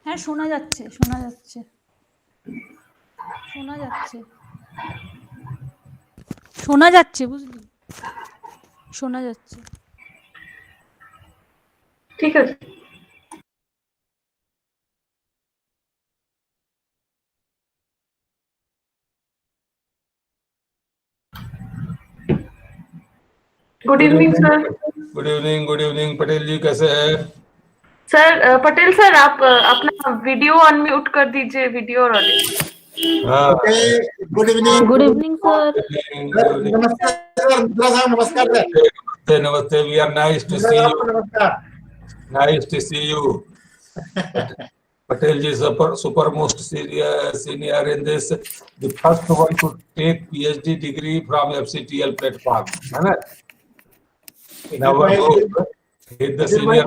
হ্যাঁ শোনা যাচ্ছে শোনা যাচ্ছে শোনা যাচ্ছে শোনা যাচ্ছে বুঝলি শোনা যাচ্ছে ঠিক আছে good evening sir good evening Patel ji कैसे हैं सर पटेल सर आप अपना वीडियो अनम्यूट कर दीजिए वीडियो और ऑडियो गुड इवनिंग सर नमस्कार सर इंदिरा साहब नमस्कार सर नमस्ते we are nice to see you Patel ji is super most senior in this, the first one to take PhD degree from FCTL platform. है ना? In our group, he is the senior.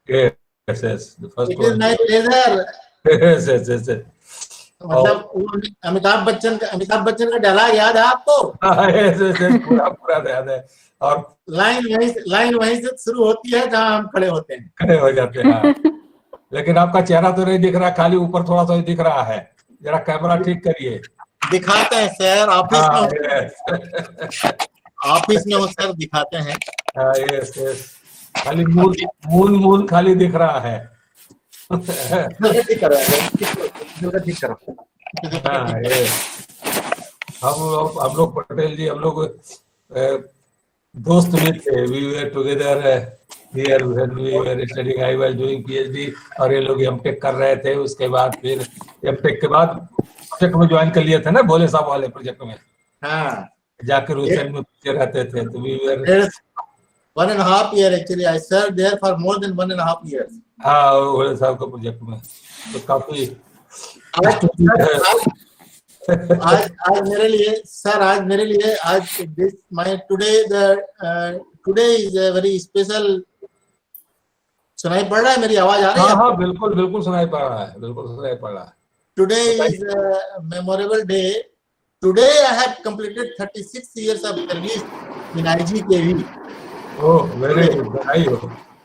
Yes, the first one. It is my pleasure. Yes. मतलब अमिताभ बच्चन का dialogue याद है आपको? Yes, पूरा याद है. और लाइन वहीं से शुरू होती है जहाँ हम खड़े होते हैं. खड़े हो जाते हैं. लेकिन आपका चेहरा तो नहीं दिख रहा, खाली ऊपर थोड़ा सा ही दिख रहा है. जरा कैमरा ठीक करिए. दिखाते हैं सर ऑफिस में. ऑफिस में वो सर दिखाते हैं. यस खाली मून खाली दिख रहा है. ठीक करो. हम लोग पटेल जी हम लोग दोस्त भी थे. We were together here when we were studying. I was doing PhD और ये लोग एमटेक कर रहे थे. उसके बाद फिर एमटेक के बाद प्रोजेक्ट में ज्वाइन कर लिए थे ना, भोले साहब वाले प्रोजेक्ट में. हाँ जाकर उज्जैन में रहते थे. तो we were 1.5 year actually. I served there for more than 1.5 years. हाँ भोले साहब के प्रोजेक्ट में. तो काफी आज मेरे लिए सर आज this my today is a very special. सुनाई पड़ रहा है मेरी आवाज आ रही है? हाँ बिल्कुल सुनाई पड़ रहा है. Today is a memorable day. Today I have completed 36 years of service in IGKV. Oh, very good.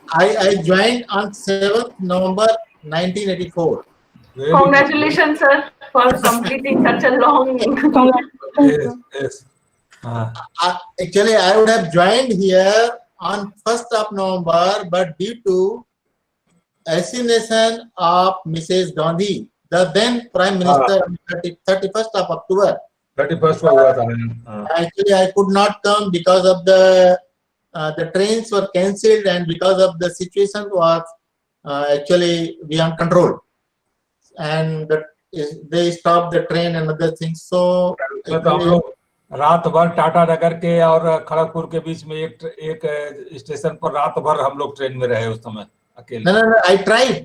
I joined on 7th November 1984. Congratulations, sir, for completing such a long. Yes. Actually, I would have joined here on 1st of November, but due to assassination of Mrs. Gandhi, the then Prime Minister, 31st of October. 31st को हुआ था. Actually, I could not come because of the trains were cancelled and because of the situation was actually beyond control. And they stopped the train and other things. So हम लोग रात भर टाटा नगर के और खड़गपुर के बीच में एक स्टेशन पर रात भर हम लोग ट्रेन में रहे उस समय अकेले. No, I tried.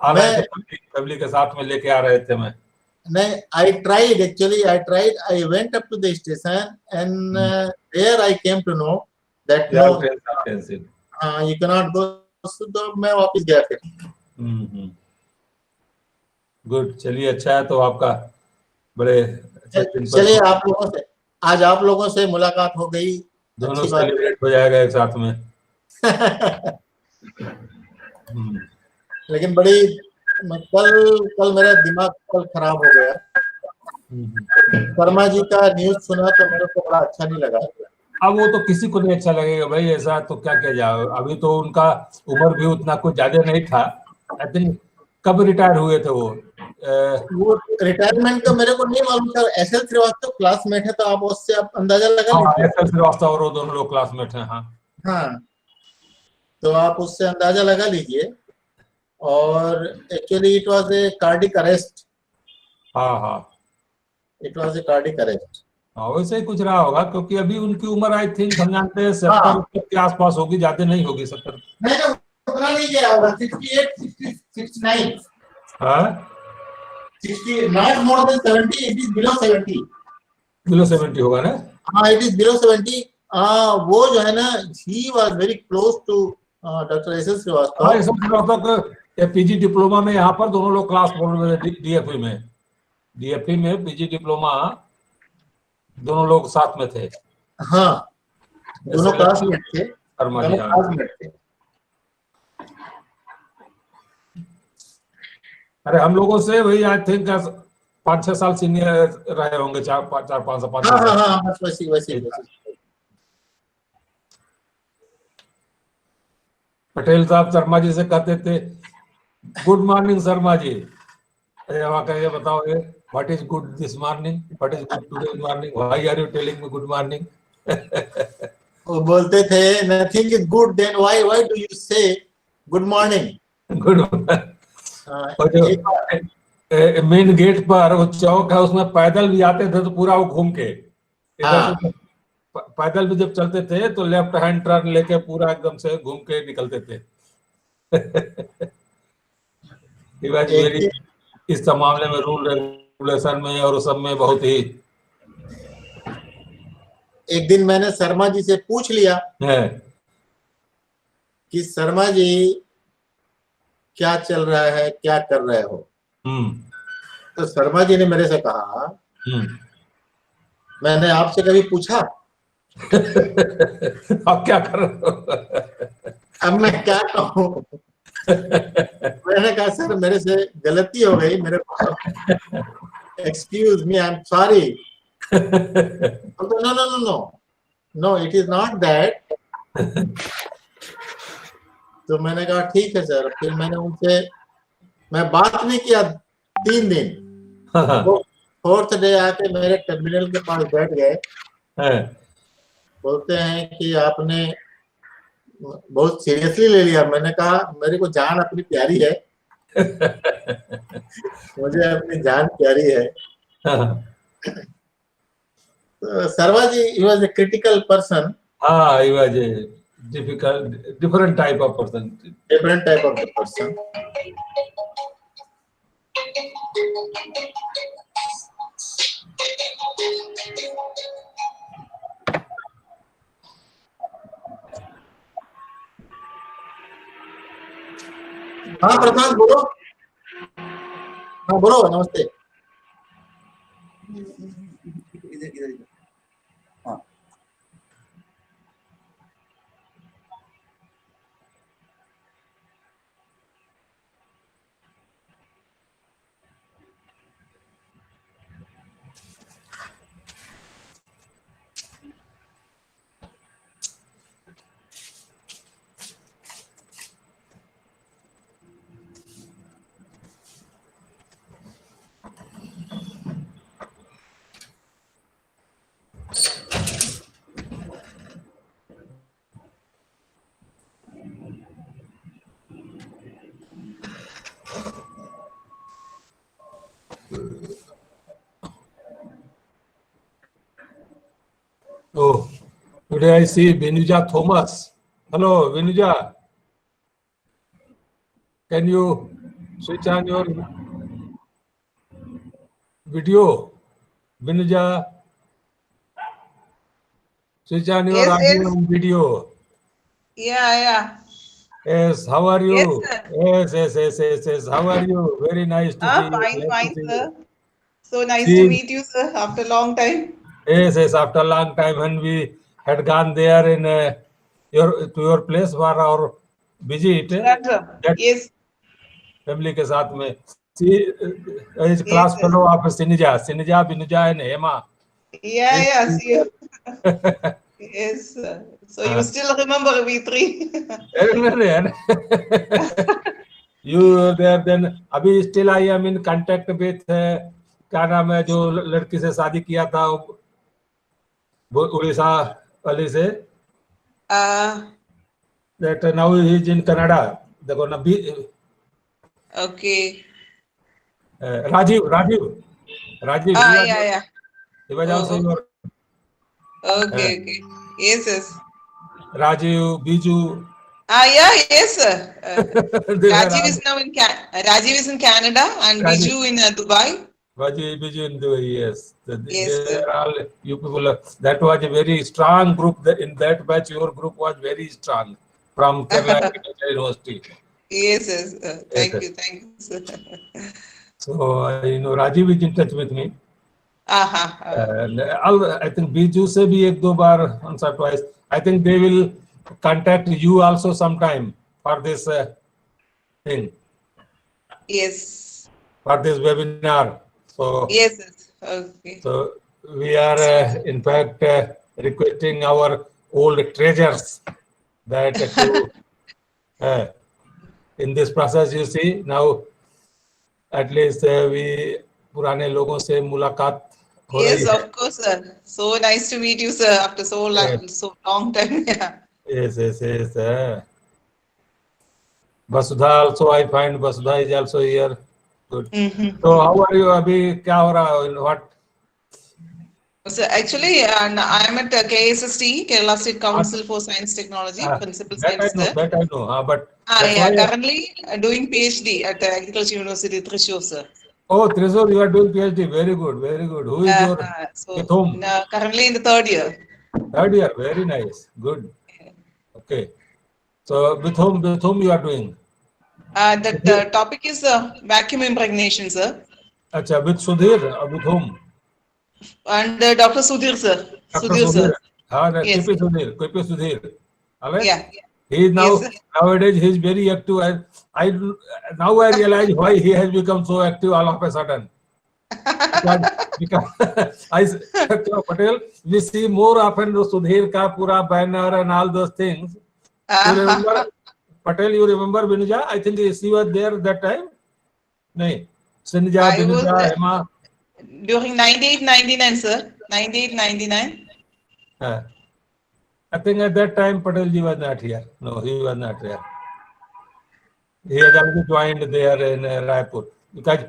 फैमिली के साथ में लेके आ रहे थे. मैं I tried. I went up to the station and there I came to know that no, you cannot go. तो मैं वापस गया फिर. गुड. चलिए अच्छा है. तो आपका बड़े चलिए आज आप लोगों से मुलाकात हो गई. दोनों सेलिब्रेट हो जाएगा एक साथ में. लेकिन बड़ी कल मेरा दिमाग खराब हो गया. शर्मा जी का न्यूज सुना तो मेरे को बड़ा अच्छा नहीं लगा. अब वो तो किसी को नहीं अच्छा लगेगा भाई. ऐसा तो क्या किया जाए. अभी तो उनका उम्र भी उतना कुछ ज्यादा नहीं था. आई थिंक कब रिटायर हुए थे वो रिटायरमेंट का मेरे को नहीं मालूम सर. एसएल श्रीवास्तव क्लासमेट है तो आप उससे आप अंदाजा लगा लीजिए. एसएल श्रीवास्तव और वो दोनों लोग क्लासमेट हैं. हाँ तो आप उससे अंदाजा लगा लीजिए. और actually it was a cardiac arrest. It was a cardiac arrest. वैसे ही कुछ रहा होगा क्योंकि अभी उनकी उम्र आई थिंक हम जानते हैं 70 के आसपास होगी. ज्यादा नहीं होगी. 70 नहीं उतना नहीं गया होगा. 68 69 60 not more than 70. It is below 70. below 70 होगा ना. हाँ it is below 70. वो जो है ना he was very close to Dr. S L. Srivastava. Srivastava ये पीजी डिप्लोमा में यहाँ पर दोनों लोग क्लास बोल रहे थे डीएफई में पीजी डिप्लोमा दोनों लोग साथ में थे। हाँ, दोनों क्लासमेट थे, शर्मा जी, दोनों क्लासमेट थे। अरे हम लोगों से वही आई थिंक 5-6 साल सीनियर रहे होंगे, 4-5 साल। हाँ हाँ हाँ, बस वैसे। पटेल साहब शर्मा जी से कहते थे गुड मॉर्निंग शर्मा जी। अरे वहाँ कहिए बताओगे what is good this morning, what is good today morning, why are you telling me good morning. वो बोलते थे nothing is good then why do you say good morning. Good. Main gate पर वो चौक है, उसमें पैदल भी आते थे तो पूरा वो घूम के इधर से पैदल भी जब चलते थे तो लेफ्ट हैंड टर्न लेके पूरा एकदम से घूम के निकलते थे। मेरी इस मामले में रूल रेगुलेशन में और सब में बहुत ही। एक दिन मैंने शर्मा जी से पूछ लिया कि शर्मा जी क्या चल रहा है, क्या कर रहे हो। तो शर्मा जी ने मेरे से कहा मैंने आपसे कभी पूछा आप क्या कर रहे हो। अब मैं क्या कहूँ। मैंने कहा सर मेरे से गलती हो गई, मेरे excuse me, I am sorry. No it is not that. तो मैंने कहा ठीक है सर। फिर मैंने उनसे मैं बात नहीं किया 3 दिन। वो 4th डे आके मेरे टर्मिनल के पास बैठ गए। बोलते हैं कि आपने बहुत सीरियसली ले लिया। मैंने कहा मेरे को जान अपनी प्यारी है। मुझे अपनी जान प्यारी है। तो Sharma ji he was a critical person. He was a different type of person. Different type of the person. हाँ प्रशांत बोलो। हाँ बोलो, नमस्ते। इधर हाँ। Oh, today I see Vinuja Thomas. Hello, Vinuja. Can you switch on your video? Vinuja, switch on your audio and video. Yeah. Yes, how are you? Yes, sir. Yes. How are you? Very nice to see you. Fine, sir. So nice to meet you, sir, after a long time. Yes, after a long time when we had gone there in your place for our visit. Yes. Family के साथ में. See, is class fellow of Sinija, Vinuja and Hema. Yeah, see you. Yes, sir. So you still remember we three? You there then? अभी still I am in contact with क्या नाम है जो लड़की से शादी किया था उड़ीसा वाली से। That now he is in Canada. देखो ना भी। Okay. Rajiv. Yeah. He was also your. Okay. Yes. Rajiv, Biju. Yes, sir. Rajiv is now Rajiv is in Canada and Biju in Dubai. Biju in Dubai, yes. Yes, sir. All you people. That was a very strong group. In that batch, your group was very strong from Kerala Agriculture University. Yes, yes. Thank Yes, you, sir. so Rajiv is in touch with me. And I think Biju se bhi ek do baar, once or twice. I think they will contact you also sometime for this thing, Yes. for this webinar. So Yes, yes. Okay. so we are in fact requesting our old treasures that to in this process, you see now at least we पुराने लोगों से मुलाकात हो रही Yes, है. of course, sir. So nice to meet you, sir, after so long time. Yeah. Yes, yes, yes. Vasudha also, I find Vasudha is also here. Good. So how are you? अभी क्या हो रहा है? What? So actually, I am at KSST, Kerala State Council for Science Technology, Principal Scientist there. That I know. But Yeah, currently doing PhD at Agriculture University, Thrissur, sir. Oh, Thrissur, you are doing PhD. Very good, very good. Who is your with whom? Currently in the third year. Third year. Very nice. Good. Okay. So with whom you are doing? The topic is vacuum impregnation, sir. Acha, with Sudhir or with whom? And Dr. Sudhir, sir. Dr. Sudhir, sir. Yes. KP Sudhir. Alright? Yeah. He is now, Yes, nowadays he is very active. Now I realize why he has become so active all of a sudden. Because Patel, we see more often the Sudhir ka pura banner and all those things. You remember, Patel, you remember Binuja? I think she was there that time. No. Sinja, Binuja, Hema. During 98-99, sir. 98-99. I think at that time Patelji was not here. No, he was not here. He has already joined there in Raipur. Because,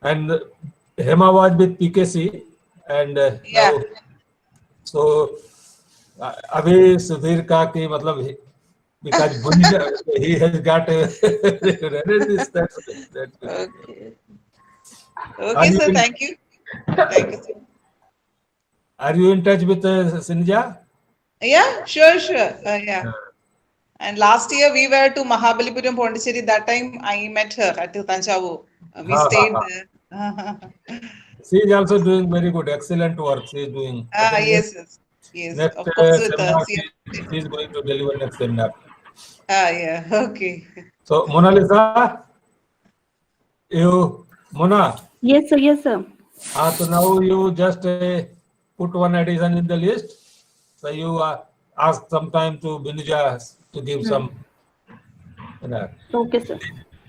and Hema was with PKC and now, so अभी सुधीर का कि मतलब because he has got that. Okay. Okay, sir. Thank you. Thank you, sir. Are you in touch with Sinja? Yeah, sure. Yeah. And last year we were to Mahabalipuram, Pondicherry. That time I met her at Tanjavur. We stayed there. She is also doing very good, excellent work. She is doing. Yes. Next Of course, seminar, she is going to deliver next seminar. Yeah. Okay. So, Mona Lisa, Mona. Yes, sir. So now you just put one addition in the list. So you ask some time to Binuja to give some. Okay, sir.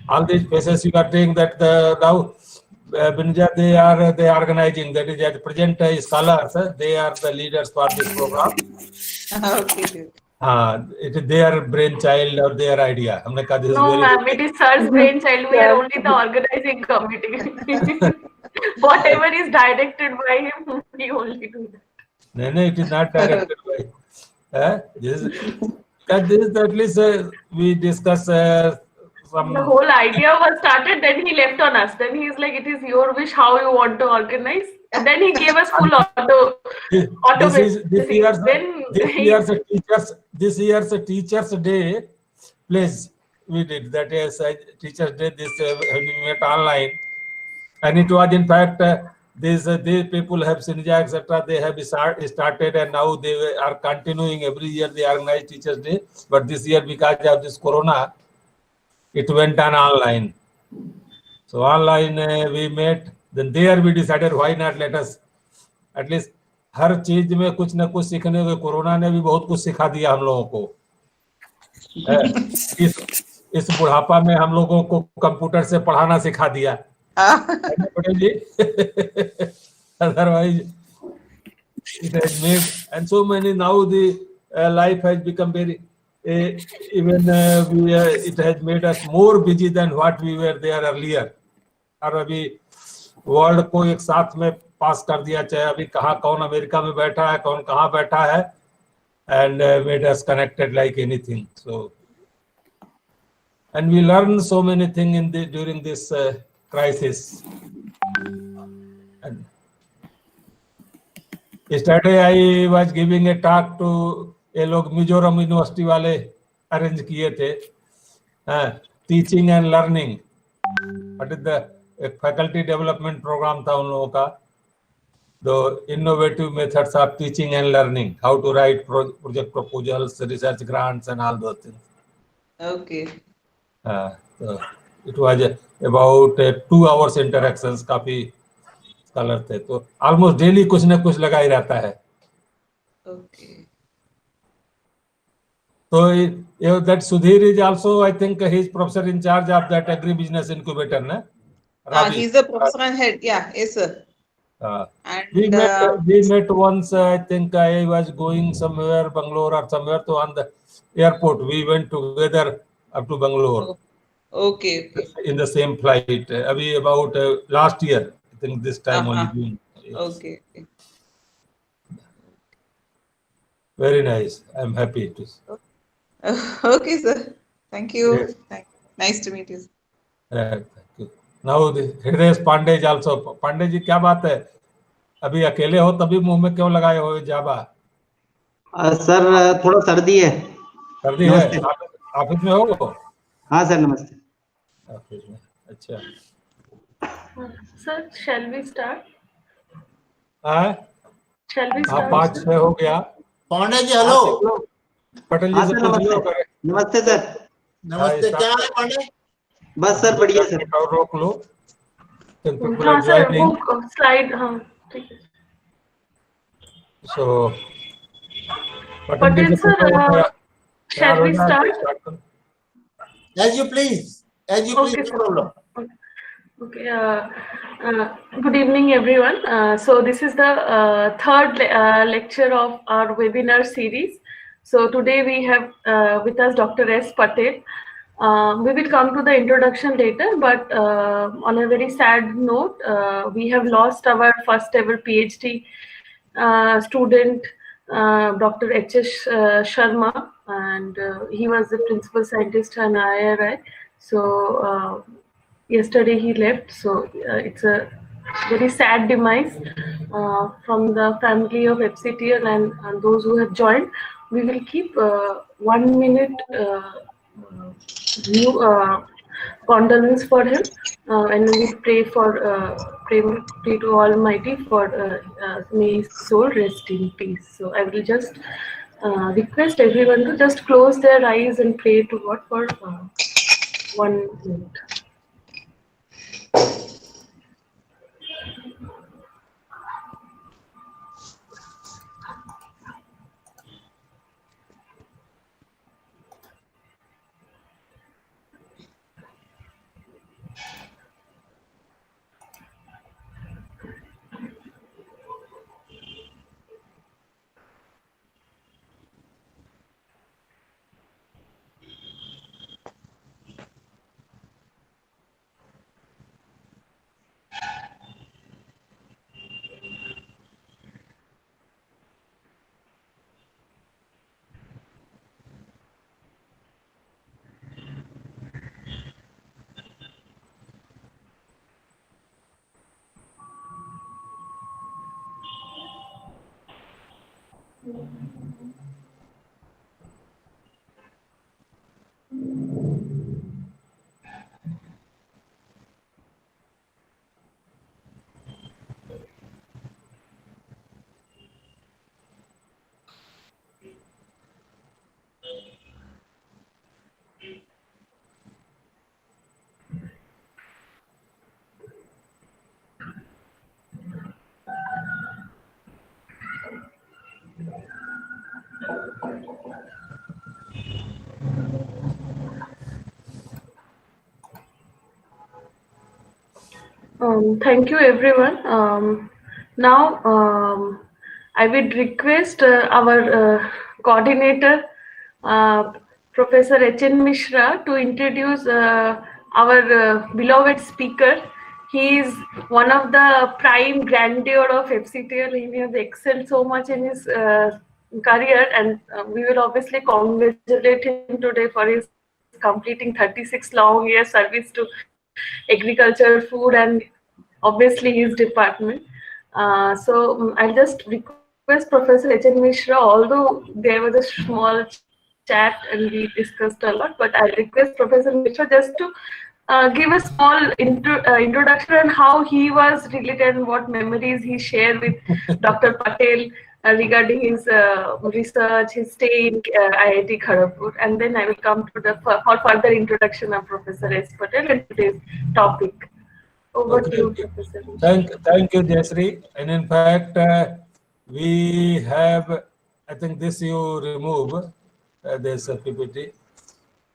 All these places you are saying that now Binuja they are organizing. That is at present scholars. They are the leaders for this program. Okay. It is their brainchild or their idea. No, ma'am, it is sir's brainchild. We are only the organizing committee. Whatever is directed by him, we only do that. No, it is not directed by. This is at least we discuss some. The whole idea was started, then he left on us. Then he's like, it is your wish how you want to organize. And then he gave us full auto. This year's Teachers Day place we did. That is Teachers Day. This we met online, and it was in fact these people have Sinja etc. They have started and now they are continuing every year. They organize Teachers Day, but this year because of this Corona, it went on online. So online we met. Then there we decided why not let us at least हर चीज में कुछ न कुछ सीखने को. Corona ने भी बहुत कुछ सिखा दिया हम लोगों को. इस बुढ़ापा में हम लोगों को कंप्यूटर से पढ़ाना सिखा दिया. पटेल जी. Otherwise it has made and so many now the life has become very even it has made us more busy than what we were there earlier. और अभी वर्ल्ड को एक साथ में पास कर दिया. चाहे अभी कहाँ कौन अमेरिका में बैठा है, कौन कहाँ बैठा है, and made us connected like anything. So and we learned so many things during this crisis. And yesterday I was giving a talk to ये लोग मिजोरम यूनिवर्सिटी वाले अरेंज किए थे. teaching and learning. What is the faculty development program था उन लोगों का? The innovative methods of teaching and learning, how to write project proposals, research grants, and all those things. Okay. So it was about 2 hours interactions. काफी scholar थे, तो almost daily कुछ ना कुछ लगा ही रहता है. Okay. So that Sudhir is also, I think, he's professor in charge of that agri-business incubator, na? Ravi. He's the professor and head. Yeah, yes, sir. We And met once. I think I was going somewhere, Bangalore or somewhere, to on the airport. We went together up to Bangalore. Okay. In the same flight. About last year. I think this time only June. Yes. Okay. Very nice. I'm happy to. Okay, sir. Thank you. Yes. Nice to meet you. Thank you. Now Hridesh Pandey is also. Pandey ji, क्या बात है? अभी अकेले हो तभी मुंह में क्यों लगाए हो जाबा? सर थोड़ा सर्दी है. सर्दी है? ऑफिस में हो? हाँ सर, नमस्ते. ऑफिस में. अच्छा. Sir, shall we start? हाँ. Shall we start? 5-6 हो गया. पांडे जी हेलो. पटेल जी से पूछ लो. नमस्ते सर. नमस्ते, क्या हाल है पांडे? बस सर बढ़िया सर. रोक लो. हाँ सर, वो स्लाइड. हाँ ठीक है. So Patel sir, shall we start? As you please. As you please. No problem. Okay. Good evening, everyone. So this is the third lecture of our webinar series. So today we have with us Dr. S. Patel. We will come to the introduction later, but on a very sad note, we have lost our first ever PhD student, Dr. H.S. Sharma, and he was the principal scientist in IIRI. So yesterday he left, so it's a very sad demise from the family of FCTL and those who have joined. We will keep 1 minute condolence for him, and we pray to Almighty for may his soul rest in peace. So I will just request everyone to just close their eyes and pray to God for 1 minute. Thank you, everyone. Now, I would request our coordinator, Professor N Mishra, to introduce our beloved speaker. He is one of the prime grandeur of FCTL. He has excelled so much in his career, and we will obviously congratulate him today for his completing 36 long years service to agriculture, food, and obviously his department. So I'll just request Professor N Mishra, although there was a small chat and we discussed a lot. But I request Professor Mishra just to give a small introduction on how he was related and what memories he shared with Dr. Patel regarding his research, his stay in IIT Kharagpur, and then I will come to the for further introduction of Professor S. Patel and today's topic. Over to you, Professor. Thank you, Jayashree. And in fact, we have, I think this you remove, this PPT.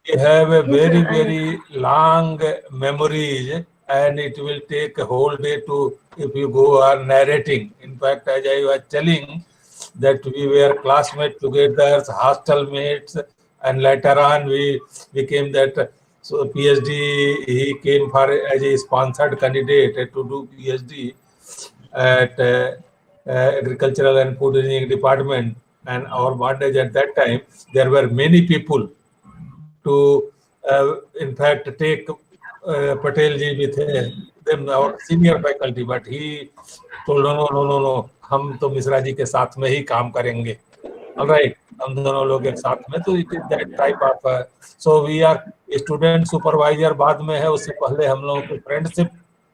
We have a very long memories, and it will take a whole day to, if you go on narrating. In fact, as I was telling, that we were classmates together, hostel mates, and later on we became that. So PhD, he came for as a sponsored candidate to do PhD at Agricultural and Food Engineering Department. And our advantage at that time, there were many people to, in fact, take Patel ji with them, our senior faculty, but he told no, हम तो मिश्रा जी के साथ में ही काम करेंगे. All right, हम दोनों लोग एक साथ में, तो it is that type of so we are student supervisor बाद में है, उससे पहले हम लोगों की friendship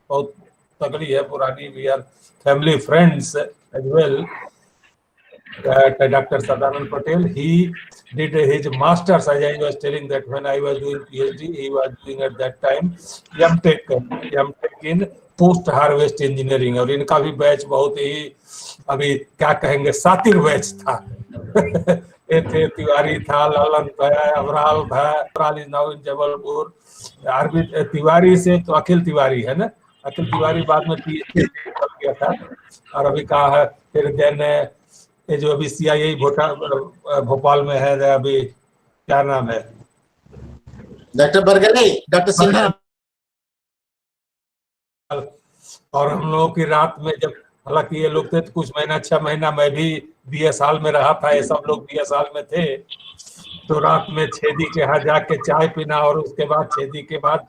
बहुत तगड़ी है, पुरानी. We are family friends as well. Dr. Shadanan Patel, he did his master's, as I was telling that when I was doing PhD, he was doing at that time M.Tech in post harvest engineering, और इनका भी batch बहुत ही, अभी क्या कहेंगे, सातिर batch था. थे तिवारी था, लालन था, अबराल था, Abral is now in Jabalpur. RB Tiwari से तो अखिल तिवारी है ना, अखिल तिवारी बाद में PhD कर गया था, और अभी कहा है. फिर देन ये जो अभी CII भोपाल में है, अभी क्या नाम है, डॉक्टर बरगले, डॉक्टर सिन्हा. और हम लोगों की रात में जब, हालांकि ये लोग थे तो कुछ महीना 6 महीना मैं भी BS हॉल में रहा था, ये सब लोग BS हॉल में थे, तो रात में छेदी के यहाँ जाके चाय पीना, और उसके बाद छेदी के बाद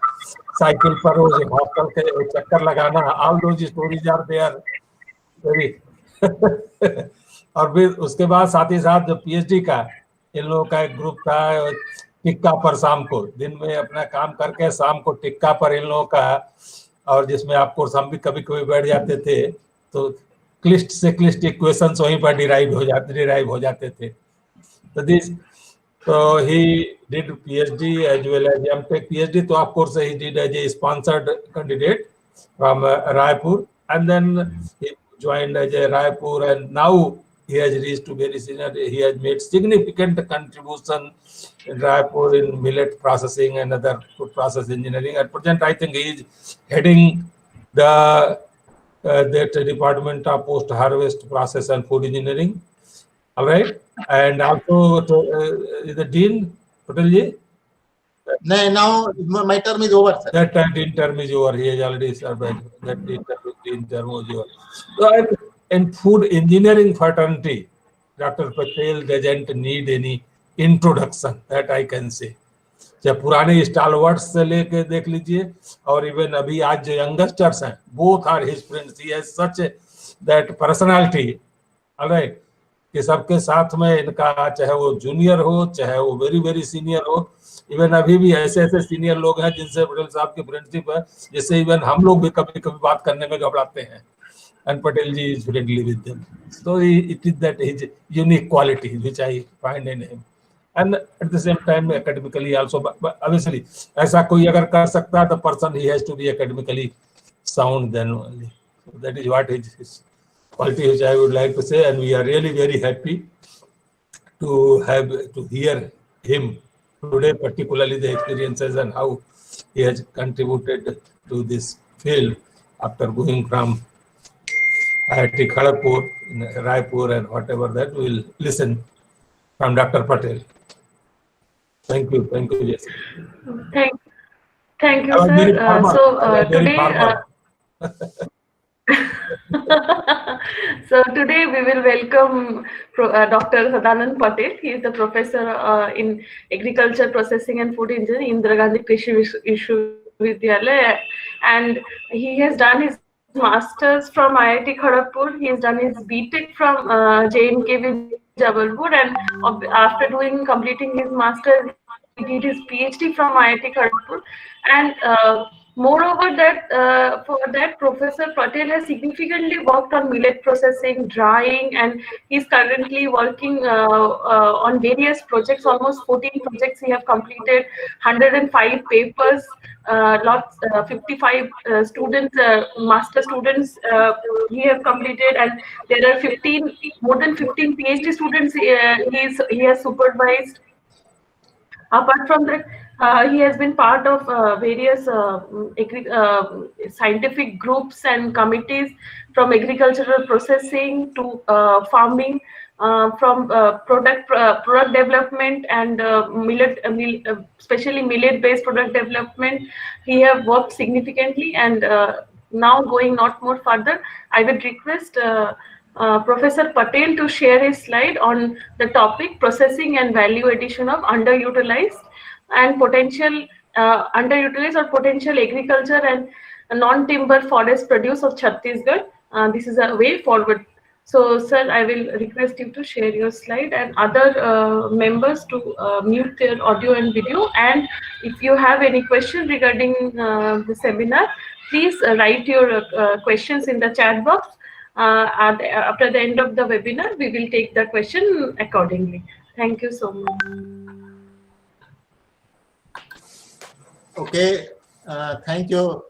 साइकिल पर रोज हॉस्टल के चक्कर लगाना. All those stories are there very. और फिर उसके बाद साथ ही साथ जो PhD का इन लोगों का एक ग्रुप था, टिक्का पर शाम को, दिन में अपना काम करके शाम को टिक्का पर इन लोगों का, और जिसमें आपको हम भी कभी कभी बैठ जाते थे, तो क्लिष्ट से क्लिष्ट इक्वेशंस वहीं पर डिराइव हो जाते थे. तो this, so he did PhD as well as M.Tech. PhD, so of course he did as a sponsored candidate from Raipur, and then he joined as a Raipur, and now he has reached to very senior. He has made significant contribution in Raipur in millet processing and other food process engineering. At present, I think he is heading the that department of post harvest process and food engineering. All right, and also the Dean Patel ji. No, now my term is over, sir. That Dean term is over. He has already served. That Dean term was over. So in food engineering fraternity, Dr. Patel doesn't need any introduction. That I can say. चाहे पुराने स्टालवर्ड्स से लेके देख लीजिए, और even अभी आज जो यंगस्टर्स हैं, both are his friends. He has such that personality. All right, कि सबके साथ में इनका, चाहे वो जूनियर हो, चाहे वो वेरी वेरी सीनियर हो, इवन अभी भी ऐसे ऐसे सीनियर लोग हैं जिनसे पटेल साहब की फ्रेंडशिप है, जिससे इवन हम लोग भी कभी कभी बात करने में घबराते हैं, and Patel ji is friendly with them. So it is that his unique quality which I find in him, and at the same time academically also. But obviously ऐसा कोई अगर कर सकता है, the person he has to be academically sound then only. So that is what his quality which I would like to say, and we are really very happy to hear him today, particularly the experiences and how he has contributed to this field after going from IIT Kharagpur, Raipur, and whatever that. We'll listen from Dr. Patel. Thank you, yes. Thank you, sir. Today. So today we will welcome Dr. Shadanan Patel. He is the professor in agriculture, processing and food engineering in Indira Gandhi Krishi Vishwavidyalaya, and he has done his master's from IIT Kharagpur. He has done his BTech from JNKV Jabalpur, and after completing his master's, he did his PhD from IIT Kharagpur. And moreover, for that, Professor Patel has significantly worked on millet processing, drying, and he's currently working on various projects. Almost 14 projects he have completed, 105 papers. 55 students, master students, he have completed, and there are more than 15 PhD students he has supervised. Apart from that, he has been part of various scientific groups and committees, from agricultural processing to farming, from product development and especially millet-based product development. He have worked significantly, and now going not more further, I would request Professor Patel to share his slide on the topic processing and value addition of underutilized and potential underutilized or potential agriculture and non-timber forest produce of Chhattisgarh. This is a way forward. So, sir, I will request you to share your slide, and other members to mute their audio and video. And if you have any questions regarding the seminar, please write your questions in the chat box. After the end of the webinar, we will take the question accordingly. Thank you so much. Okay, thank you,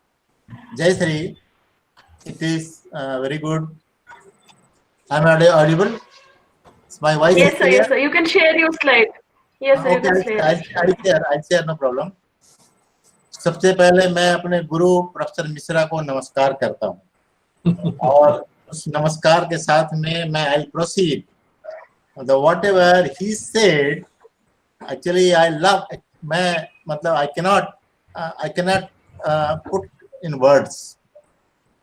Jayasri. It is very good. I'm audible. My voice Yes, is sir. clear? Yes, sir. You can share your slide. Yes, sir. Okay, I'll share, no problem. सबसे पहले मैं अपने गुरु professor Mishra को नमस्कार करता हूँ और उस नमस्कार के साथ में मैं I'll proceed. The whatever he said, actually I love. मैं मतलब I cannot put in words.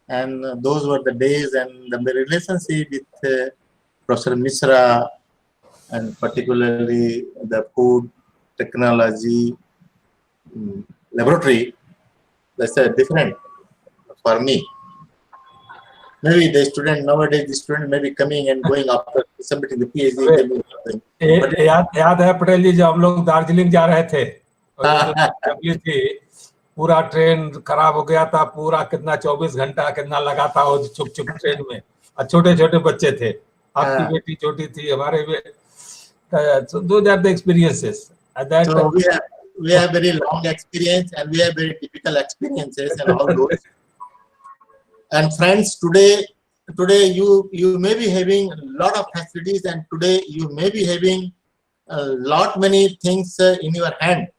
And those were the days, and the relationship with Professor Mishra, and particularly the food technology laboratory, that's different for me. Maybe the student nowadays, the student may be coming and going after submitting the PhD. याद है पटेल जी, जब हम लोग दार्जिलिंग जा रहे थे, थी, पूरा ट्रेन खराब हो गया था, पूरा कितना 24 घंटा कितना लगा था वो चुप ट्रेन में, और छोटे छोटे बच्चे थे, आपकी बेटी छोटी थी, हमारे so those are the experiences. So we have very long experience, and we have very typical experiences and all those. And friends, today you may be having a lot of facilities, and today you may be having many things in your hand.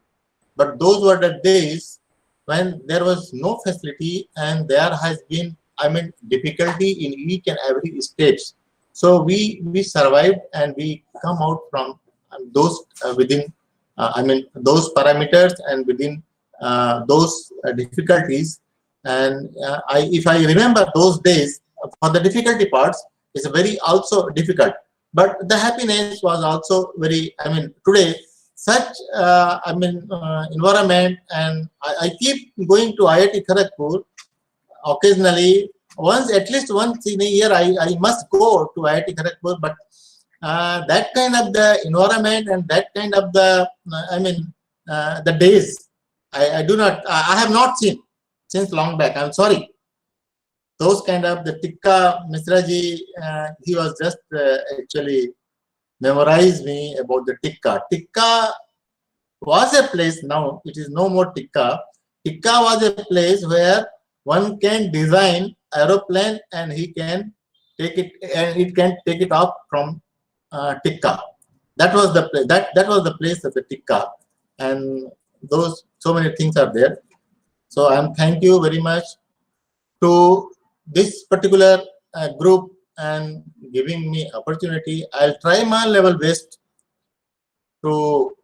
But those were the days when there was no facility, and there has been, difficulty in each and every stage. So we survived, and we come out from those within, those parameters and within those difficulties. And if I remember those days, for the difficulty parts, it's very also difficult. But the happiness was also very, today, such environment, and I keep going to IIT Kharagpur occasionally. At least once in a year, I must go to IIT Kharagpur. But that kind of the environment and that kind of the, the days, I have not seen since long back. I'm sorry. Those kind of the Tikka Mishraji, he was just actually memorized me about the Tikka. Tikka was a place, now it is no more Tikka. Tikka was a place where one can design aeroplane, and he can take it, and it can take it off from Tikka. That was the place. That was the place of the Tikka, and those so many things are there. So thank you very much to this particular group and giving me opportunity. I'll try my level best to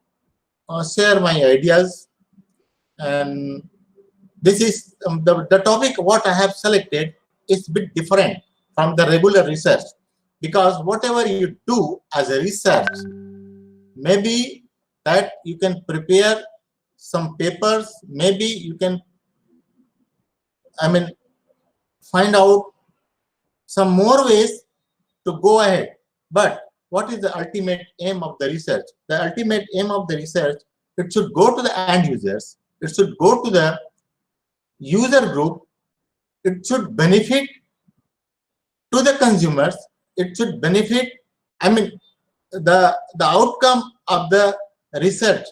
share my ideas. And this is the topic what I have selected is a bit different from the regular research, because whatever you do as a research, maybe that you can prepare some papers, maybe you can find out some more ways to go ahead. But what is the ultimate aim of the research? The ultimate aim of the research, it should go to the end users. It should go to the user group. It should benefit to the consumers. It should benefit, I mean, the outcome of the research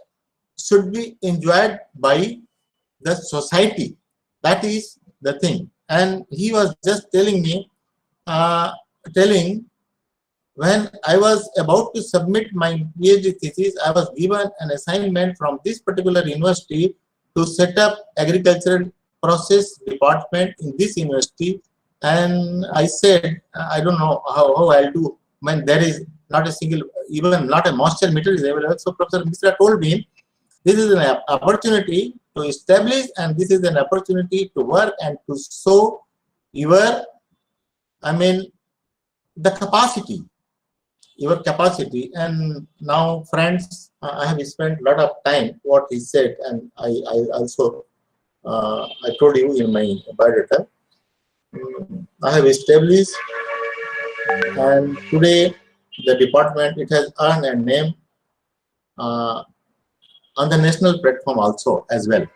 should be enjoyed by the society. That is the thing. And he was just telling me, when I was about to submit my PhD thesis, I was given an assignment from this particular university to set up agricultural process department in this university. And I said, I don't know how I'll do when there is not a single, even not a moisture meter is available. So Professor Mishra told me, this is an opportunity to establish, and this is an opportunity to work and to show your, the capacity, your capacity. And now, friends, I have spent a lot of time what he said, and I also I told you in my biodata. I have established, and today the department, it has earned a name on the national platform also as well.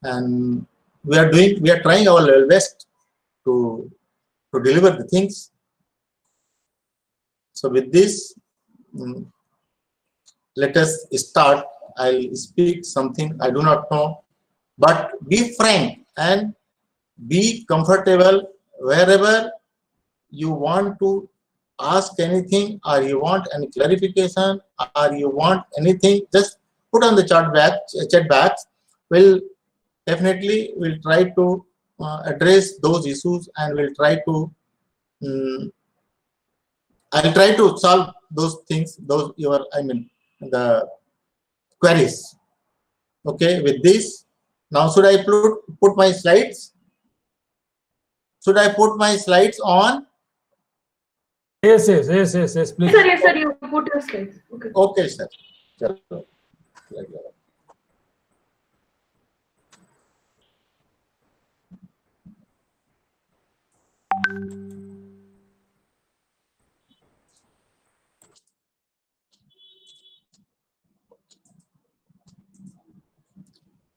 And we are trying our level best to deliver the things. So with this, let us start. I'll speak something I do not know, but be frank and be comfortable wherever you want to ask anything, or you want any clarification, or you want anything, just put on the chat box. We'll definitely try to address those issues, and we'll try to I'll try to solve those things, those the queries. Okay, with this, now should I put my slides? Should I put my slides on? Yes, please. Yes, sir, you put your slides. Okay. Okay, sir.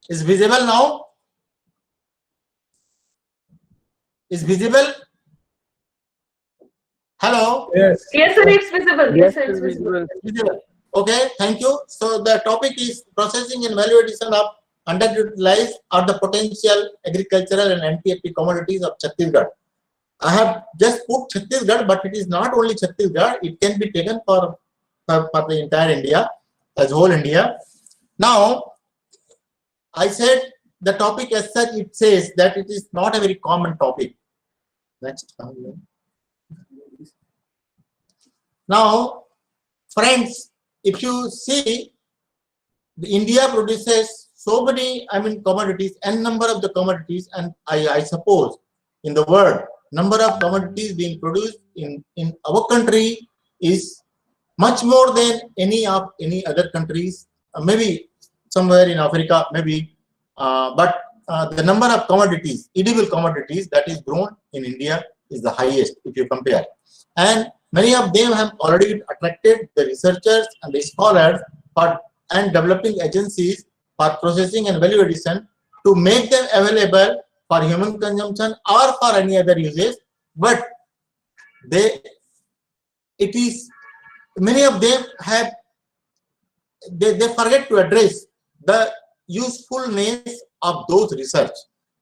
Is visible now? Is visible? Hello? Yes. Yes, sir, it's visible. Yes, sir, it's visible. Visible. Okay, thank you. So the topic is processing and value addition of underutilized or the potential agricultural and NTFP commodities of Chhattisgarh. I have just put Chhattisgarh, but it is not only Chhattisgarh. It can be taken for the entire India, as whole India. Now, I said the topic as such, it says that it is not a very common topic. Next. Now, friends, if you see, India produces so many, commodities, n number of the commodities, and I suppose in the world, number of commodities being produced in our country is much more than any other countries, maybe somewhere in Africa, maybe, but the number of commodities, edible commodities that is grown in India is the highest if you compare. And many of them have already attracted the researchers and the scholars and developing agencies for processing and value addition to make them available for human consumption or for any other uses. But many of them have, they forget to address the usefulness of those research,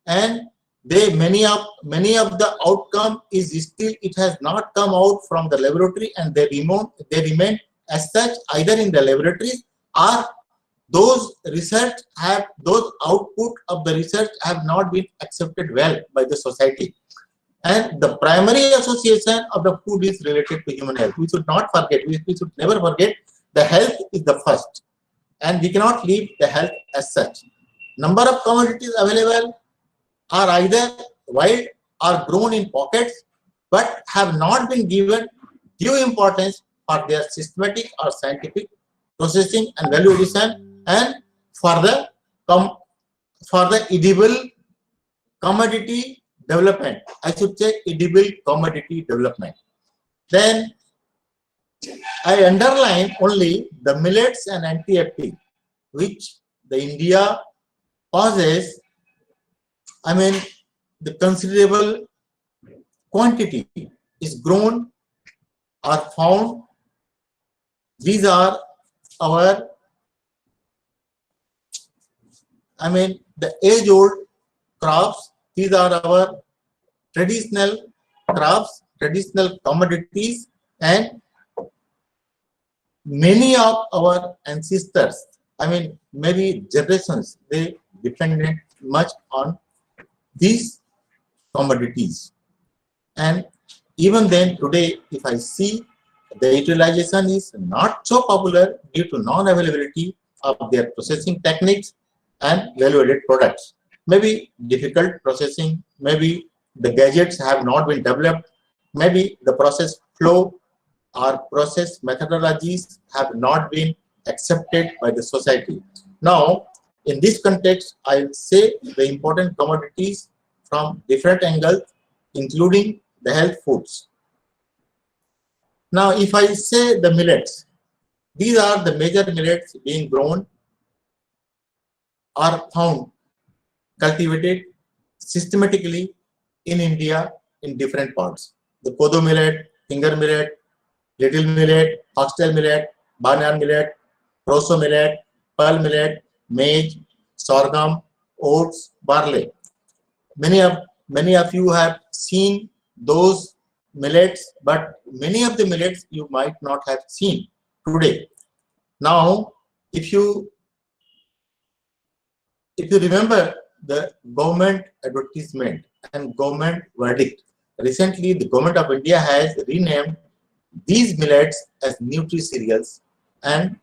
and many of the outcome is still, it has not come out from the laboratory, and they remain as such either in the laboratories, or those output of the research have not been accepted well by the society. And the primary association of the food is related to human health. We should not forget, we should never forget, the health is the first, and we cannot leave the health as such. Number of commodities available are either wild or grown in pockets, but have not been given due importance for their systematic or scientific processing and value addition, and for the edible commodity development. I should say edible commodity development. Then I underline only the millets and NTFP, which the India possesses, I mean, the considerable quantity is grown or found. These are our, I mean, the age-old crops. These are our traditional crops, traditional commodities, and many of our ancestors, I mean, maybe generations, they depended much on these commodities. And even then, today, if I see, the utilization is not so popular due to non-availability of their processing techniques and value-added products. Maybe difficult processing, maybe the gadgets have not been developed, maybe the process flow or process methodologies have not been accepted by the society. Now, in this context, I will say the important commodities from different angles, including the health foods. Now, if I say the millets, these are the major millets being grown or found, cultivated systematically in India in different parts. The kodo millet, finger millet, little millet, foxtail millet, barnyard millet, proso millet, pearl millet, maize, sorghum, oats, barley. Many of you have seen those millets, but many of the millets you might not have seen today. Now, if you remember the government advertisement and government verdict, recently the government of India has renamed these millets as nutri-cereals, and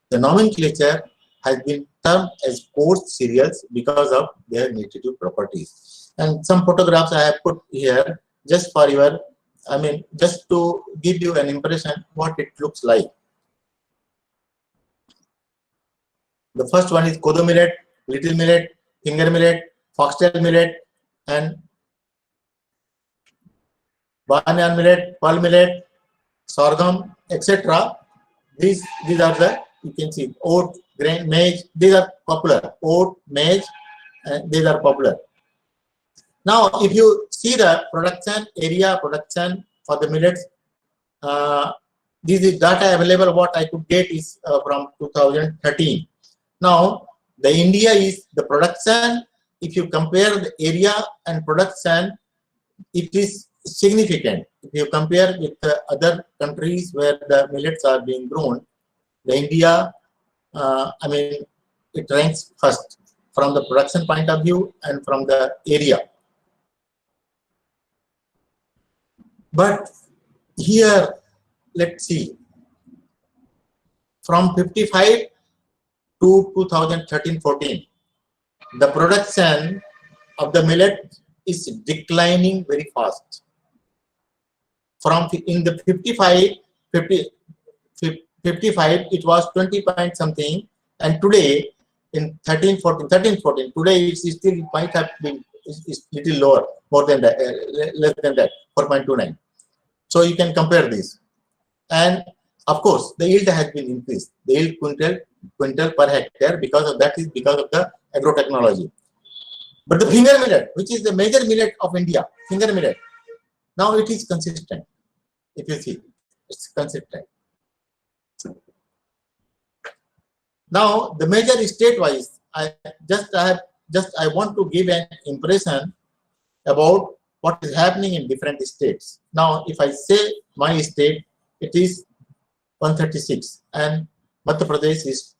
the nomenclature has been termed as coarse cereals because of their nutritive properties. And some photographs I have put here just for your, I mean, just to give you an impression what it looks like. The first one is kodo millet, little millet, finger millet, foxtail millet, and barnyard millet, pearl millet, sorghum, etc. These are the, you can see, oat, grain, maize. These are popular. Oat, maize, and these are popular. Now, if you see the production area, production for the millets, this is data available. What I could get is from 2013. Now, the India is the production. If you compare the area and production, it is significant. If you compare with the other countries where the millets are being grown, the India, I mean, it ranks first from the production point of view and from the area. But here, let's see, from 55 to 2013-14, the production of the millet is declining very fast. From in the 55, it was 20 point something, and today in 13-14, today it's still, it might have been is little lower, more than that, less than that, 4.29. So you can compare this, and of course the yield has been increased. The yield quintal per hectare because of that is because of the agro technology. But the finger millet, which is the major millet of India, finger millet, now it is consistent. If you see, it's consistent. Now the major state-wise, I want to give an impression about what is happening in different states. Now, if I say my state, it is 136, and Madhya Pradesh is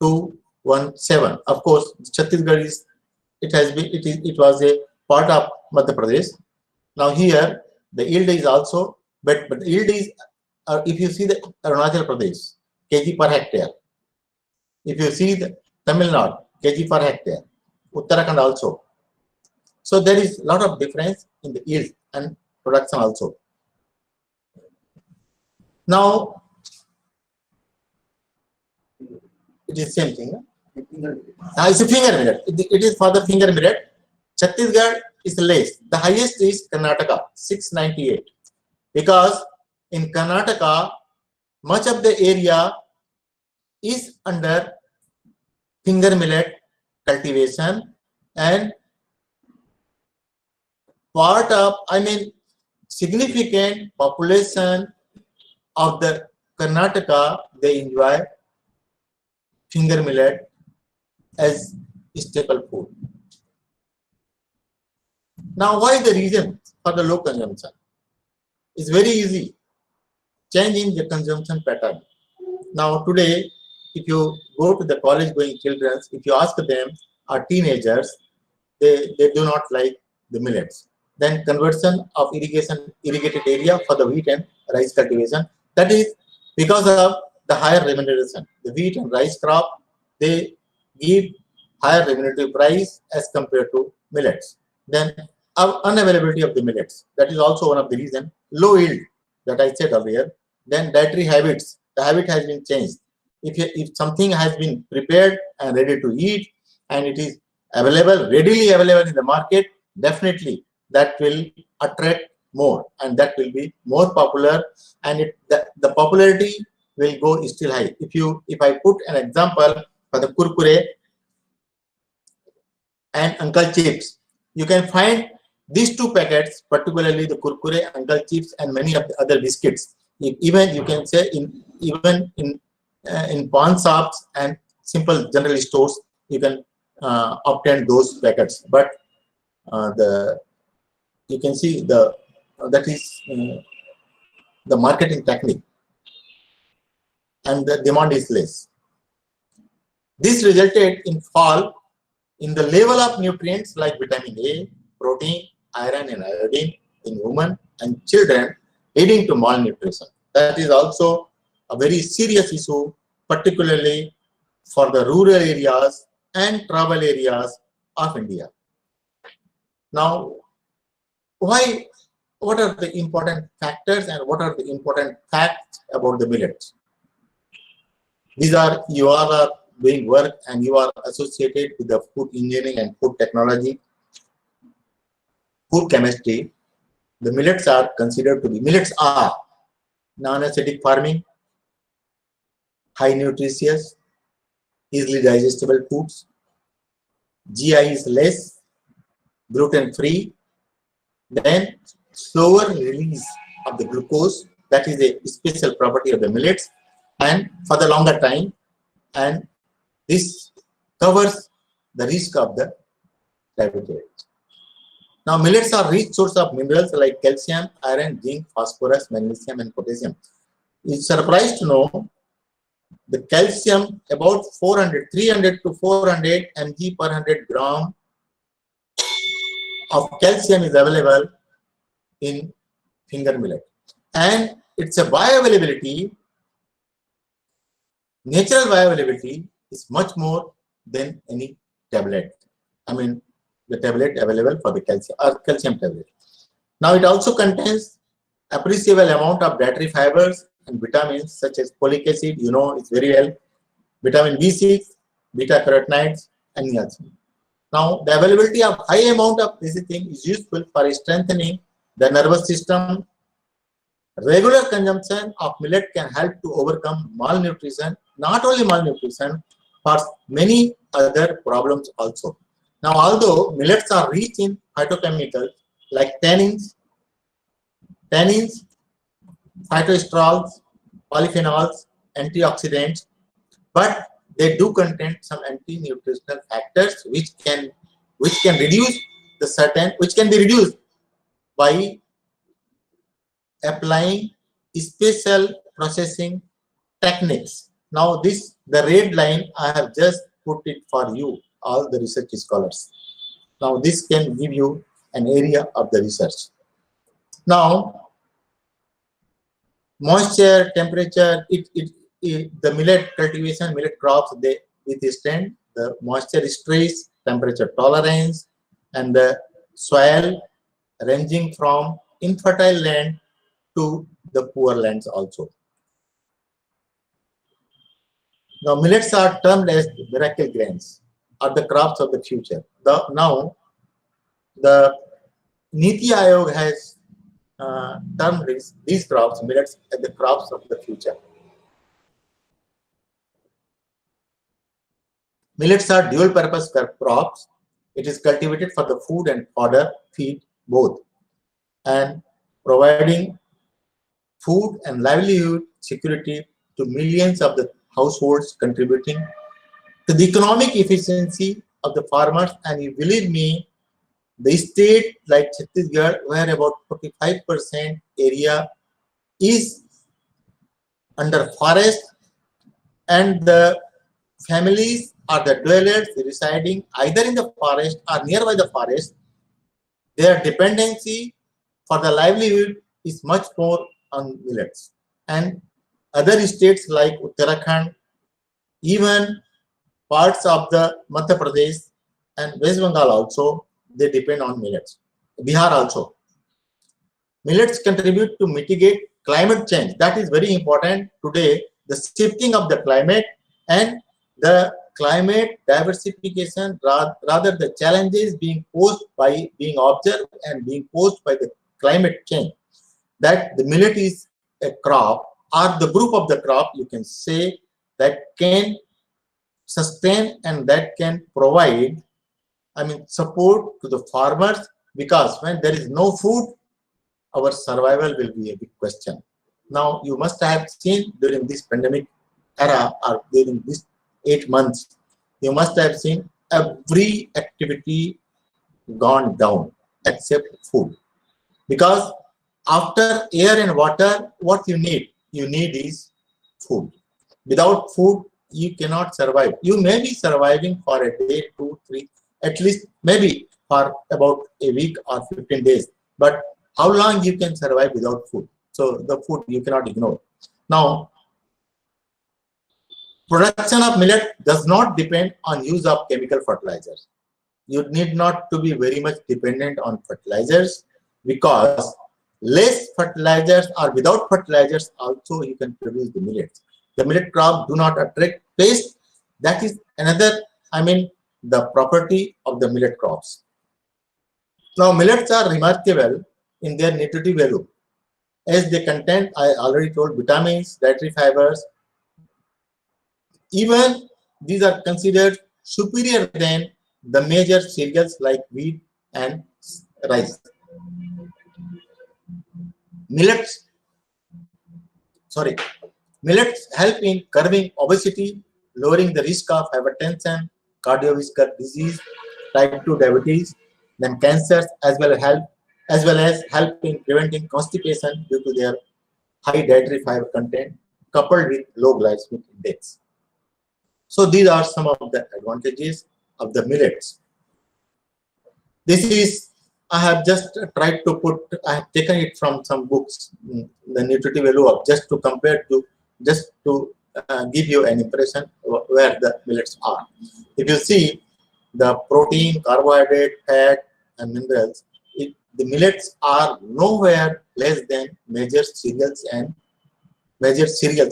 217. Of course, Chhattisgarh is, it was a part of Madhya Pradesh. Now here the yield is also, but the yield is, if you see the Arunachal Pradesh, kg per hectare. If you see the Tamil Nadu, kg per hectare, Uttarakhand also. So there is a lot of difference in the yield and production also. Now, it is same thing. It's a finger millet. It is for the finger millet. Chhattisgarh is less. The highest is Karnataka, 698. Because in Karnataka, much of the area is under finger millet cultivation, and part of, significant population of the Karnataka, they enjoy finger millet as staple food. Now, why the reason for the low consumption? It's very easy. Changing the consumption pattern. Now, today, if you go to the college-going children, if you ask them, or teenagers, they do not like the millets. Then conversion of irrigated area for the wheat and rice cultivation. That is because of the higher remuneration. The wheat and rice crop, they give higher remunerative price as compared to millets. Then unavailability of the millets. That is also one of the reasons. Low yield, that I said earlier. Then dietary habits. The habit has been changed. If something has been prepared and ready to eat, and it is available, readily available in the market, definitely that will attract more, and that will be more popular, and the popularity will go still high. If I put an example for the kurkure and Uncle Chips, you can find these two packets, particularly the kurkure, Uncle Chips, and many of the other biscuits. Even you can say in pawn shops and simple general stores, you can obtain those packets. But you can see that is the marketing technique, and the demand is less. This resulted in fall in the level of nutrients like vitamin A, protein, iron, and iodine in women and children, leading to malnutrition. That is also a very serious issue, particularly for the rural areas and tribal areas of India. Now, what are the important factors and what are the important facts about the millets? These are, you all are doing work and you are associated with the food engineering and food technology, food chemistry. The millets are considered to be, millets are non-acidic farming, high nutritious, easily digestible foods, GI is less, gluten-free, then slower release of the glucose, that is a special property of the millets, and for the longer time, and this covers the risk of the diabetes. Now, millets are rich source of minerals like calcium, iron, zinc, phosphorus, magnesium, and potassium. It's surprised to know the calcium about 300 to 400 mg per 100 gram of calcium is available in finger millet, and it's a bioavailability, natural bioavailability is much more than any tablet. The tablet available for the calcium or calcium tablet. Now, it also contains appreciable amount of dietary fibers and vitamins such as folic acid, you know it's very well, vitamin B6, beta carotenoids, and niacin. Now, the availability of high amount of this thing is useful for strengthening the nervous system. Regular consumption of millet can help to overcome malnutrition, not only malnutrition, for many other problems also. Now, although millets are rich in phytochemicals like tannins, phytosterols, polyphenols, antioxidants, but they do contain some anti-nutritional factors which can be reduced by applying special processing techniques. Now, the red line, I have just put it for you, all the research scholars. Now, this can give you an area of the research. Now, moisture, temperature, the millet cultivation, millet crops, they withstand the moisture stress, temperature tolerance, and the soil ranging from infertile land to the poor lands also. Now, millets are termed as miracle grains, or the crops of the future. Now, the Niti Aayog has termed these crops, millets, as the crops of the future. Millets are dual-purpose crops. It is cultivated for the food and fodder feed both, and providing food and livelihood security to millions of the households, contributing to the economic efficiency of the farmers. And you believe me, the state like Chhattisgarh, where about 45% area is under forest, and the families or the dwellers residing either in the forest or nearby the forest, their dependency for the livelihood is much more on millets. And other states like Uttarakhand, even parts of the Madhya Pradesh and West Bengal also, they depend on millets. Bihar also. Millets contribute to mitigate climate change. That is very important today, the shifting of the climate and the climate diversification, rather the challenges being posed by being observed and being posed by the climate change. That the millet is a crop or the group of the crop, you can say, that can sustain and that can provide, support to the farmers, because when there is no food, our survival will be a big question. Now, you must have seen during this pandemic era or during these 8 months, you must have seen every activity gone down except food. Because after air and water, what you need? You need is food. Without food, you cannot survive. You may be surviving for a day, 2, 3, at least maybe for about a week or 15 days. But how long you can survive without food? So the food you cannot ignore. Now, production of millet does not depend on use of chemical fertilizers. You need not to be very much dependent on fertilizers, because less fertilizers or without fertilizers also you can produce the millets. The millet crop do not attract pest. That is another, the property of the millet crops. Now, millets are remarkable in their nutritive value, as they contain, I already told, vitamins, dietary fibers. Even these are considered superior than the major cereals like wheat and rice. Millets help in curbing obesity, lowering the risk of hypertension, cardiovascular disease, type 2 diabetes, then cancers, as well as help in preventing constipation due to their high dietary fiber content coupled with low glycemic index. So these are some of the advantages of the millets. This is, I have just tried to I have taken it from some books, the nutritive value of, just to compare to, just to give you an impression where the millets are. If you see the protein, carbohydrate, fat, and minerals, the millets are nowhere less than major cereals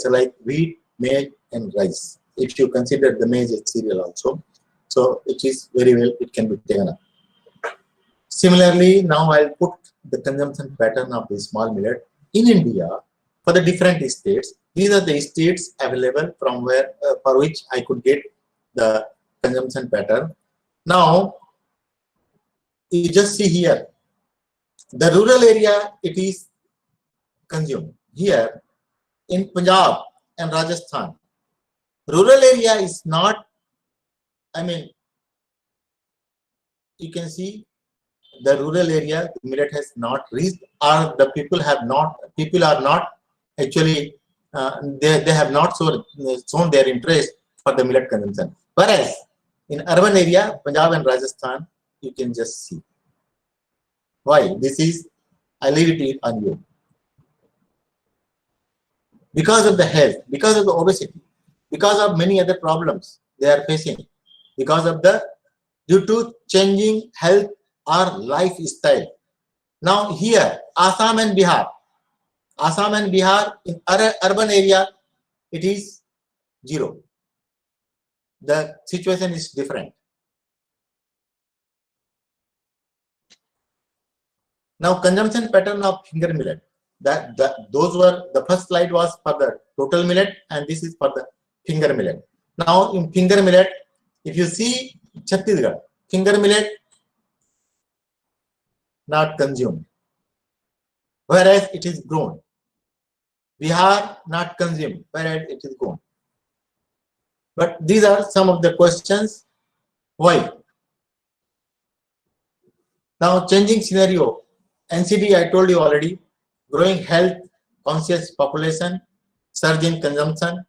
like wheat, maize, and rice. If you consider the maize as cereal also, so it is very well, it can be taken up. Similarly, now I'll put the consumption pattern of the small millet in India for the different states. These are the states available from where for which I could get the consumption pattern. Now, you just see here, the rural area, it is consumed. Here in Punjab and Rajasthan, rural area is not, you can see the rural area, the millet has not reached, or the people are not actually, they have not shown their interest for the millet consumption. Whereas in urban area, Punjab and Rajasthan, you can just see. Why? This is, I leave it on you. Because of the health, because of the obesity, because of many other problems they are facing, because of due to changing health or lifestyle. Now here, Assam and Bihar in urban area, it is 0. The situation is different. Now consumption pattern of finger millet. Those were, the first slide was for the total millet and this is for the finger millet. Now in finger millet, if you see Chhattisgarh, finger millet not consumed, whereas it is grown. Bihar not consumed, whereas it is grown. But these are some of the questions. Why? Now changing scenario, NCD I told you already, growing health conscious population, surge in consumption,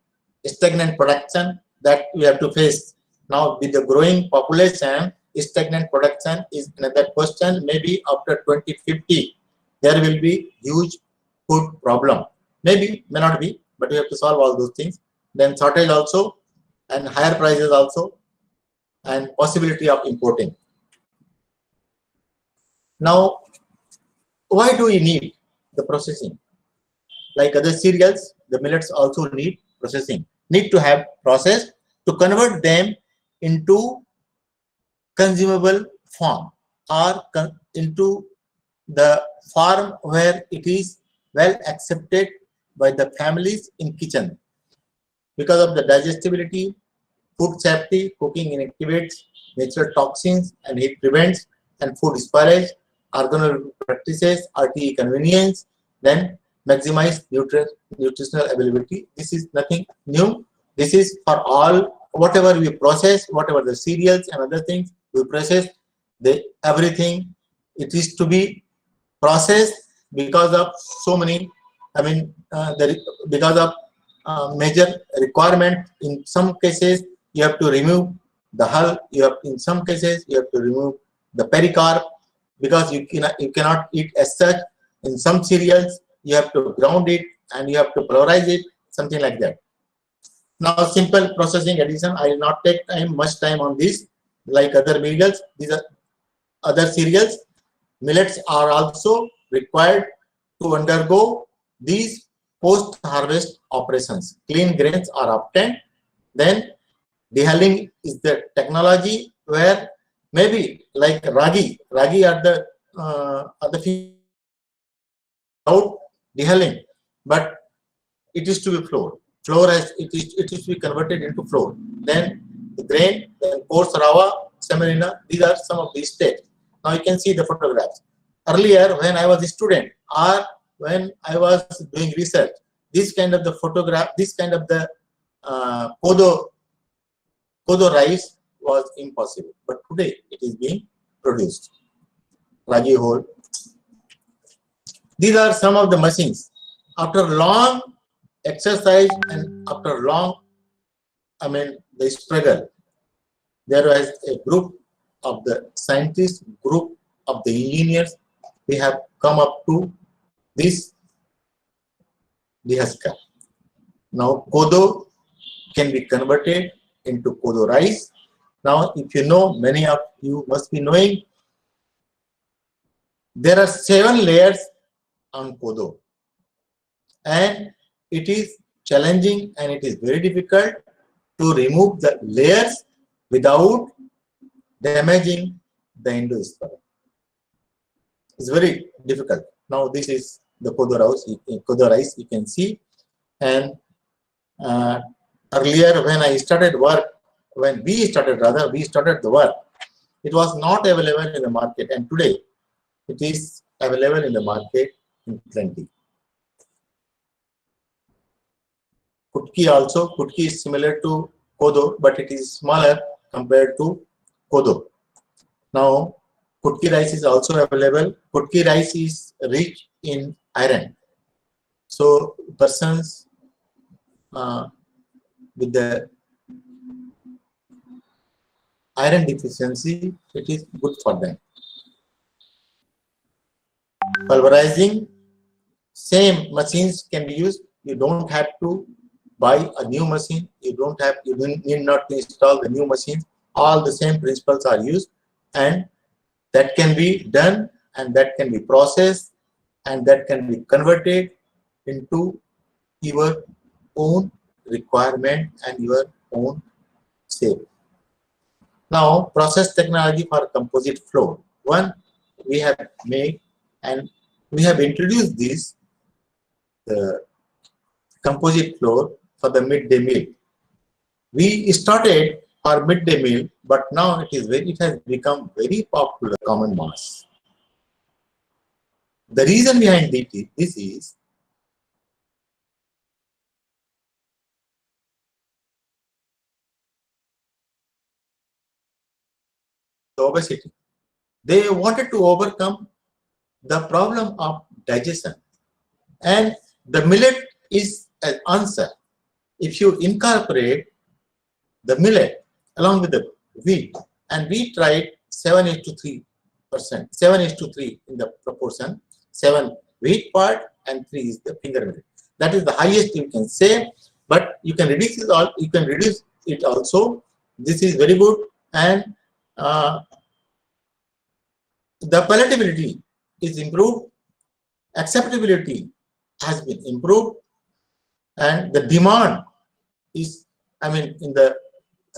stagnant production that we have to face. Now with the growing population, stagnant production is another question. Maybe after 2050, there will be huge food problem. Maybe, may not be, but we have to solve all those things. Then shortage also, and higher prices also, and possibility of importing. Now, why do we need the processing? Like other cereals, the millets also need processing. Need to have process to convert them into consumable form or into the form where it is well accepted by the families in kitchen. Because of the digestibility, food safety, cooking inactivates natural toxins and heat prevents, and food spoilage, organoleptic practices, RTE convenience, then maximize nutritional availability. This is nothing new. This is for all, whatever we process, whatever the cereals and other things we process, everything, it is to be processed because of so many, I mean, because of major requirement. In some cases, you have to remove the hull. In some cases, you have to remove the pericarp because you cannot eat as such. In some cereals, you have to ground it and you have to pulverize it, something like that. Now, simple processing addition. I will not take much time on this. Like other cereals, these are other cereals. Millets are also required to undergo these post-harvest operations. Clean grains are obtained. Then dehulling is the technology where maybe like ragi are the out dehulling, but it is to be flour. Flour it is to be converted into flour. Then the grain, then coarse rava, semolina. These are some of these steps. Now you can see the photographs. Earlier, when I was a student or when I was doing research, this kind of the photograph, this kind of the kodo rice was impossible. But today it is being produced. Ragi whole. These are some of the machines. After long exercise and after long, the struggle, there was a group of the scientists, group of the engineers. We have come up to this dehusker. Now, kodo can be converted into kodo rice. Now, if you know, many of you must be knowing, there are 7 layers on kodo, and it is challenging and it is very difficult to remove the layers without damaging the endosperm. It's very difficult. Now this is the kodo rice you can see. And earlier when I started work, when we started the work, it was not available in the market, and today it is available in the market in plenty. Kutki also, kutki is similar to kodo, but it is smaller compared to kodo. Now, kutki rice is also available. Kutki rice is rich in iron. So, persons with the iron deficiency, it is good for them. Pulverizing, same machines can be used. You don't have to buy a new machine. You need not to install the new machine. All the same principles are used, and that can be done, and that can be processed, and that can be converted into your own requirement and your own shape. Now, process technology for composite flour. One, we have made and we have introduced this composite flour for the midday meal. We started our midday meal, but now it has become very popular common mass. The reason behind this is the obesity. They wanted to overcome the problem of digestion, and the millet is an answer. If you incorporate the millet along with the wheat, and we tried 7:3%, 7:3 in the proportion, 7 wheat part and 3 is the finger millet. That is the highest you can say, but you can reduce it all. You can reduce it also. This is very good, and the palatability is improved, acceptability has been improved, and the demand is,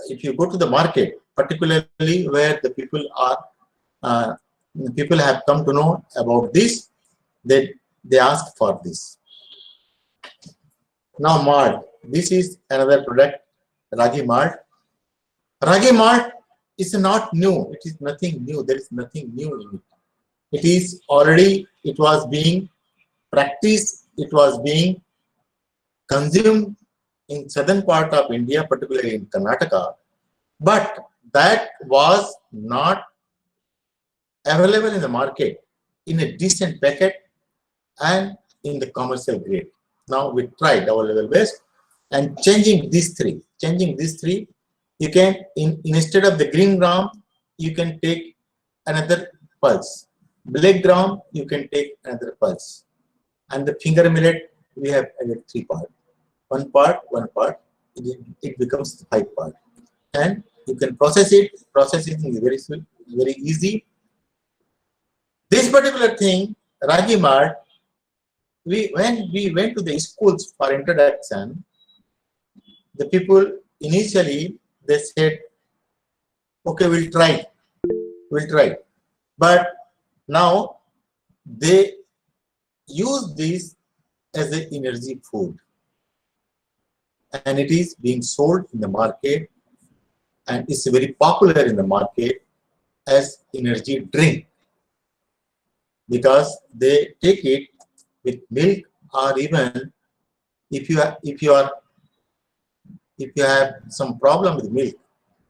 if you go to the market, particularly where the people are, people have come to know about this, they ask for this. Now malt, this is another product, ragi malt. Ragi malt is not new. It is nothing new. There is nothing new in it. It is already, it was being practiced, it was being consumed in southern part of India, particularly in Karnataka, but that was not available in the market in a decent packet and in the commercial grade. Now we tried our level best and changing these three, you can, instead of the green gram, you can take another pulse. Black gram, you can take another pulse. And the finger millet, we have added 3 parts. One part, it becomes 5 parts. And you can process it. Processing is very easy. This particular thing, ragi malt, when we went to the schools for introduction, the people initially they said, okay, we'll try. But now they use this as an energy food, and it is being sold in the market, and it's very popular in the market as energy drink, because they take it with milk, or even if you have some problem with milk,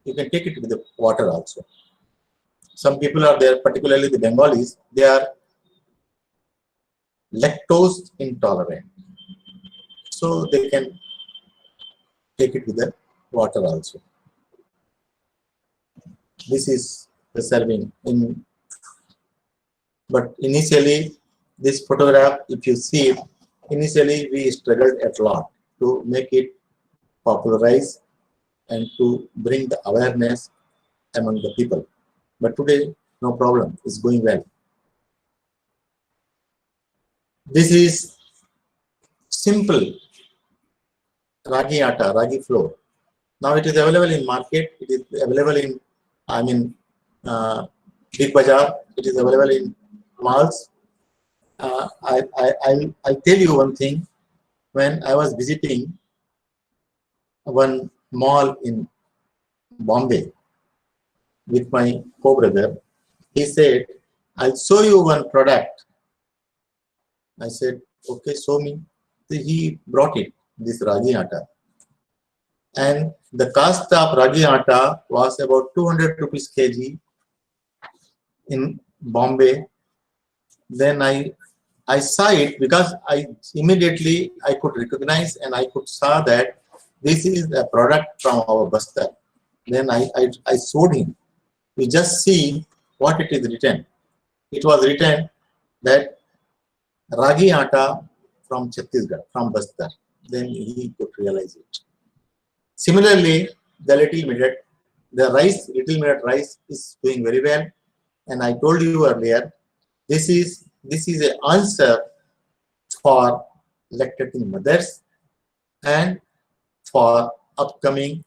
you can take it with the water also. Some people are there, particularly the Bengalis, they are lactose intolerant, so they can take it with the water also. This is the serving in, but initially this photograph, if you see it, initially we struggled a lot to make it popularize and to bring the awareness among the people. But today, no problem, it's going well. This is simple ragi atta, ragi flour. Now it is available in market, it is available in, Big Bazaar, it is available in malls. I'll tell you one thing. When I was visiting one mall in Bombay with my co-brother, he said, I'll show you one product. I said, okay, show me. So he brought it, this ragi atta. And the cost of ragi atta was about 200 rupees kg in Bombay. Then I saw it, because I immediately could recognize and I could saw that this is a product from our Bastar. Then I showed him. We just see what it is written. It was written that ragi atta from Chhattisgarh, from Bastar. Then he could realize it. Similarly, the little millet, little millet rice is doing very well. And I told you earlier, this is an answer for lactating mothers and for upcoming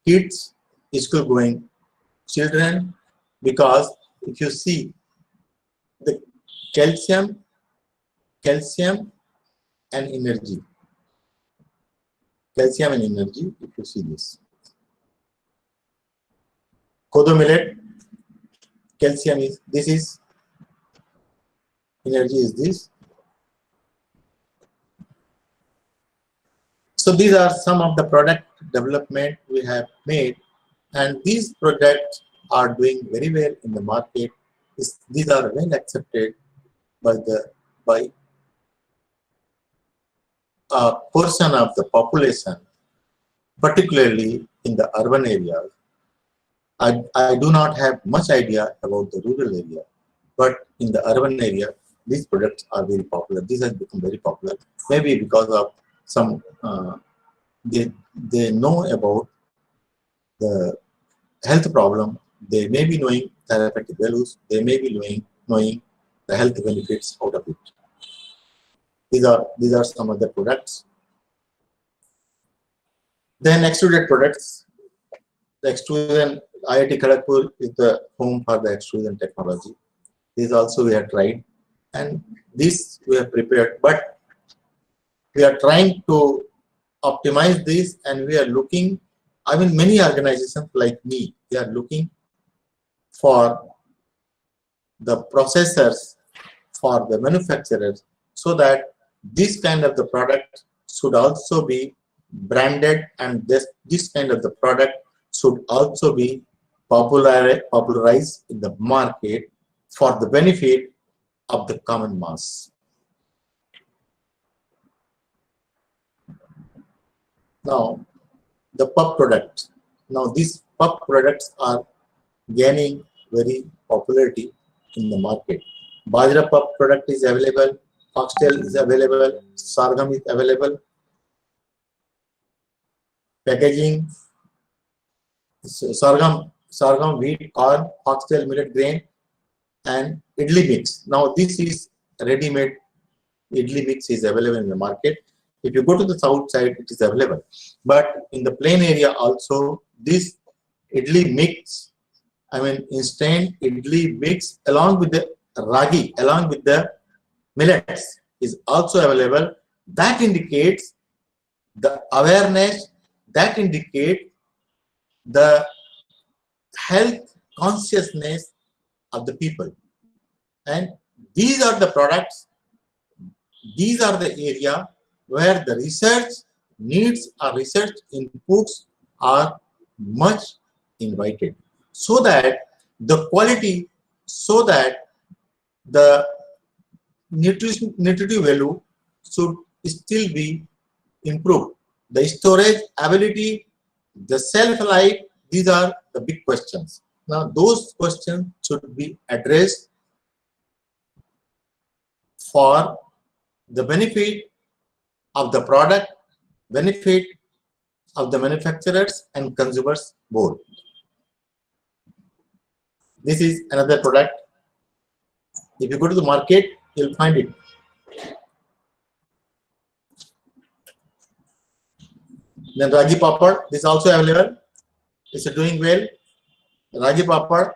kids, school going children, because if you see the calcium, and energy. Calcium and energy, if you see this. Kodo millet, calcium is, this is, energy is this. So these are some of the product development we have made, and these products are doing very well in the market. These are well accepted by a portion of the population, particularly in the urban areas. I do not have much idea about the rural area, but in the urban area, these products are very popular. These have become very popular, maybe because of some, they know about the health problem, they may be knowing therapeutic values, they may be knowing the health benefits out of it. These are some of the products. Then extruded products. The extrusion, IIT Kharagpur is the home for the extrusion technology. These also we have tried, and this we have prepared, but we are trying to optimize this, and we are looking, I mean, many organizations like me, they are looking for the processors, for the manufacturers, so that this kind of the product should also be branded, and this kind of the product should also be popularized in the market for the benefit of the common mass. Now, the pub product. Now, these pub products are gaining very popularity in the market. Bajra pub product is available, foxtail is available, sorghum is available. Packaging, sorghum, wheat, corn, foxtail, millet, grain, and idli mix. Now, this is ready-made idli mix is available in the market. If you go to the south side, it is available. But in the plain area also, this idli mix, I mean instant idli mix along with the ragi, along with the millets is also available. That indicates the awareness, that indicates the health consciousness of the people. And these are the products, these are the area where the research needs or research inputs are much invited, so that the quality, so that the nutritive value should still be improved. The storage ability, the shelf life, these are the big questions. Now, those questions should be addressed for the benefit of the product, benefit of the manufacturers and consumers both. This is another product. If you go to the market, you'll find it. Then ragi papad, this is also available. It's doing well. Ragi papad,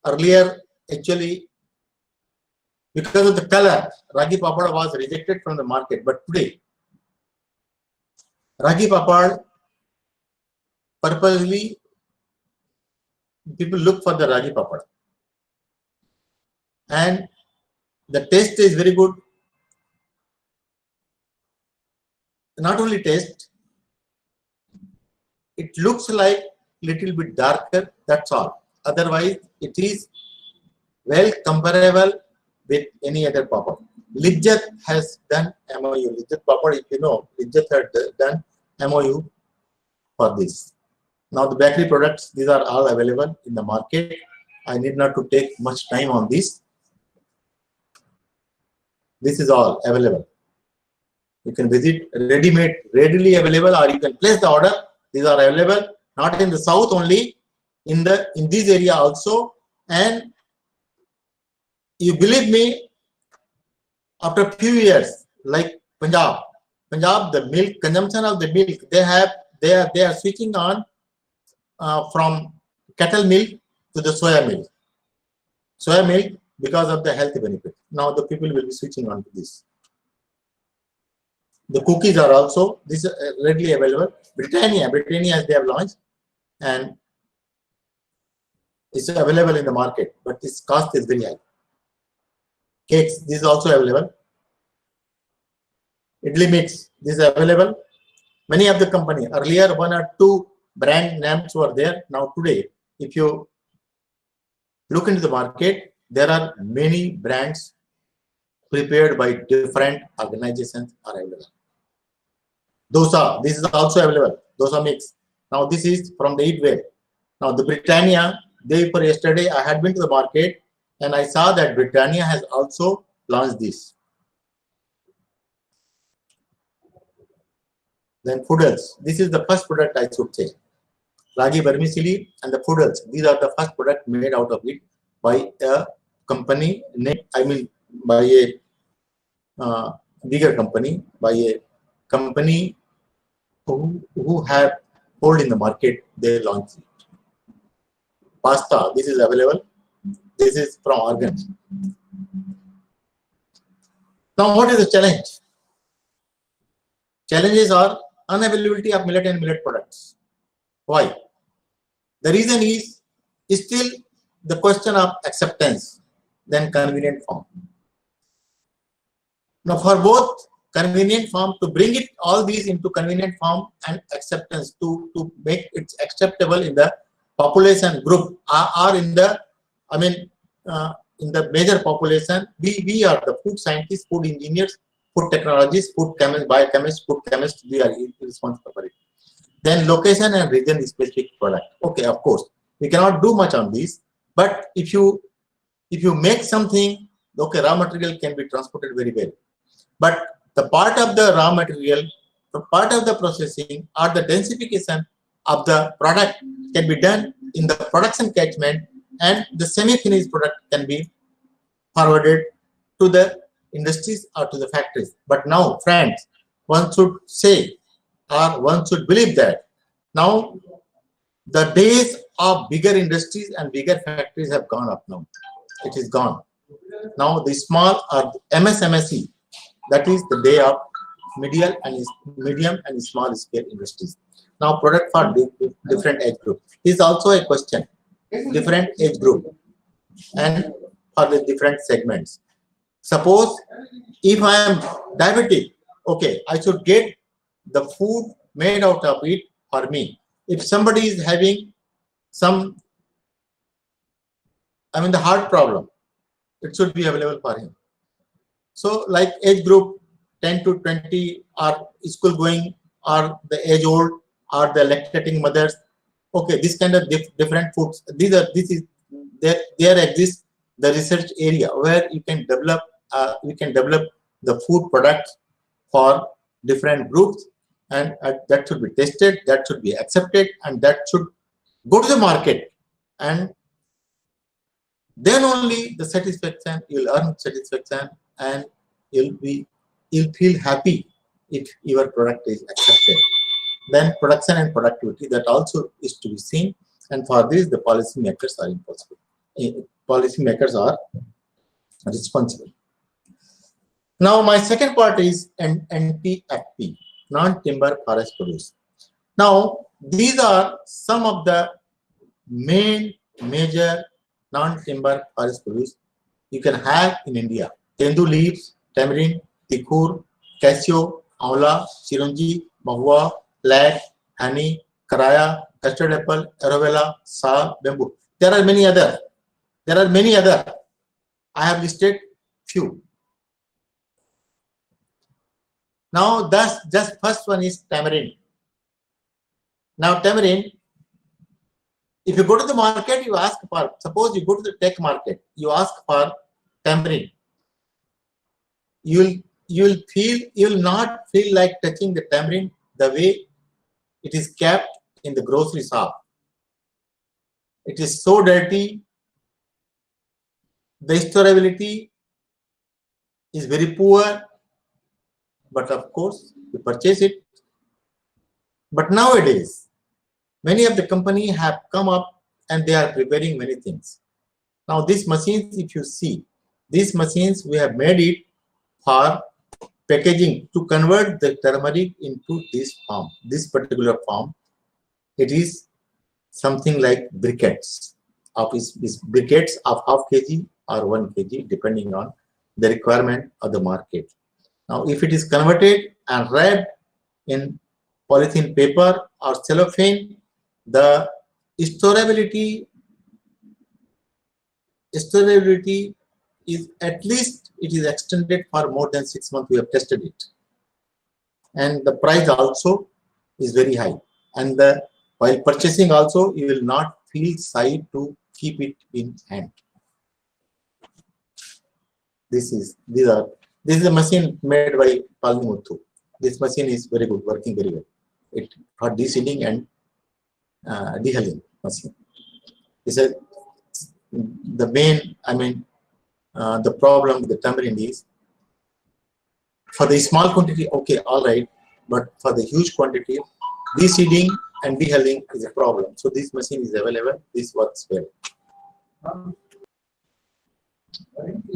earlier actually, because of the color, ragi papad was rejected from the market. But today, ragi papad, purposely, people look for the ragi papad. And the taste is very good. Not only taste, it looks like little bit darker, that's all. Otherwise, it is well comparable with any other papad. Lijjat has done MOU. Lijjat papad, if you know, Lijjat had done MOU for this. Now the bakery products, these are all available in the market. I need not to take much time on this. This is all available. You can visit, ready-made, readily available, or you can place the order. These are available, not in the south only, in this area also. And you believe me, after a few years, like Punjab, the milk consumption of the milk, they are switching on from cattle milk to the soya milk. Soya milk, because of the health benefit. Now the people will be switching on to this. The cookies are also this readily available. Britannia as they have launched, and it's available in the market, but its cost is very high. Cakes, this is also available. Idli mix, this is available. Many of the company, earlier 1 or 2 brand names were there. Now today, if you look into the market, there are many brands prepared by different organizations are available. Dosa, this is also available. Dosa mix. Now this is from the Eatwell. Now the Britannia, day before yesterday, I had been to the market and I saw that Britannia has also launched this. Then Foodles. This is the first product I should say. Ragi vermicelli and the Foodles. These are the first product made out of it by a company name. I mean, by a bigger company, by a company who have hold in the market. They launched it. Pasta. This is available. This is from organs. Now, what is the challenge? Challenges are unavailability of millet and millet products. Why? The reason is still the question of acceptance, then convenient form. Now, for both convenient form, to bring it all these into convenient form and acceptance to make it acceptable in the population group or in the, in the major population, we are the food scientists, food engineers, food technologists, food chemists, biochemists, food chemists, we are responsible for it. Then location and region specific product. Okay, of course, we cannot do much on this, but if you make something, okay, raw material can be transported very well. But the part of the raw material, the part of the processing or the densification of the product can be done in the production catchment, and the semi-finished product can be forwarded to the industries or to the factories. But now, friends, one should say or one should believe that now the days of bigger industries and bigger factories have gone up now. It is gone. Now the small or MSMSE, that is the day of medium and small scale industries. Now product for different age group is also a question. Different age group and for the different segments. Suppose if I am diabetic, okay, I should get the food made out of it for me. If somebody is having some, the heart problem, it should be available for him. So like age group 10 to 20 or school going or the age old or the lactating mothers, okay, this kind of different foods. There exists the research area where you can develop the food products for different groups, and that should be tested, that should be accepted, and that should go to the market, and then only the satisfaction, you'll earn satisfaction and you'll feel happy if your product is accepted. Then production and productivity, that also is to be seen, and for this the policy makers are impossible. Policy makers are responsible. Now my second part is NTFP, non-timber forest produce. Now these are some of the major non-timber forest produce you can have in India. Tendu leaves, tamarind, tikur, cashew, amla, chironji, mahua, flag, honey, karaya, custard apple, aloe vera, sal, bamboo. There are many other. I have listed few. Now, just first one is tamarind. Now, tamarind, if you go to the market, you ask for, suppose you go to the tech market, you ask for tamarind. You'll not feel like touching the tamarind the way it is kept in the grocery shop. It is so dirty. The storability is very poor, but of course you purchase it. But nowadays, many of the companies have come up and they are preparing many things. Now these machines, if you see, These machines, we have made it for packaging to convert the turmeric into this form. This particular form, it is something like briquettes. Of is briquettes of half kg or 1 kg, depending on the requirement of the market. Now, if it is converted and wrapped in polythene paper or cellophane, the storability is at least, it is extended for more than 6 months. We have tested it, and the price also is very high. And while purchasing also, you will not feel shy to keep it in hand. This is a machine made by Palmuthu. This machine is very good, working very well. It for deseeding and dehulling machine. This is the main, the problem with the tamarind is, for the small quantity, okay, all right, but for the huge quantity, deseeding and dehulling is a problem. So this machine is available. This works well.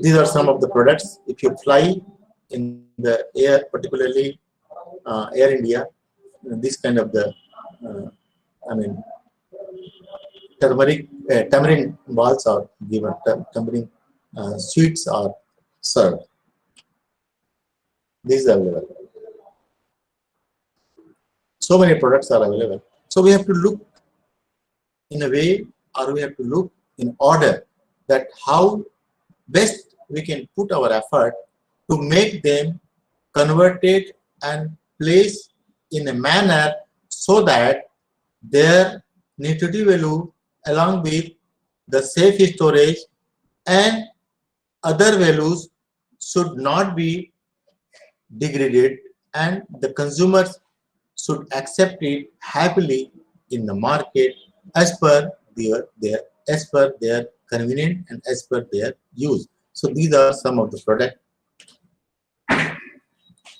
These are some of the products. If you fly in the air, particularly Air India, this kind of the, tamarind balls are given, tamarind sweets are served. These are available. So many products are available. So we have to look in a way, or we have to look in order, that how best we can put our effort to make them converted and placed in a manner so that their nutritive value, along with the safe storage and other values, should not be degraded, and the consumers should accept it happily in the market as per their convenience and as per their use. So these are some of the products.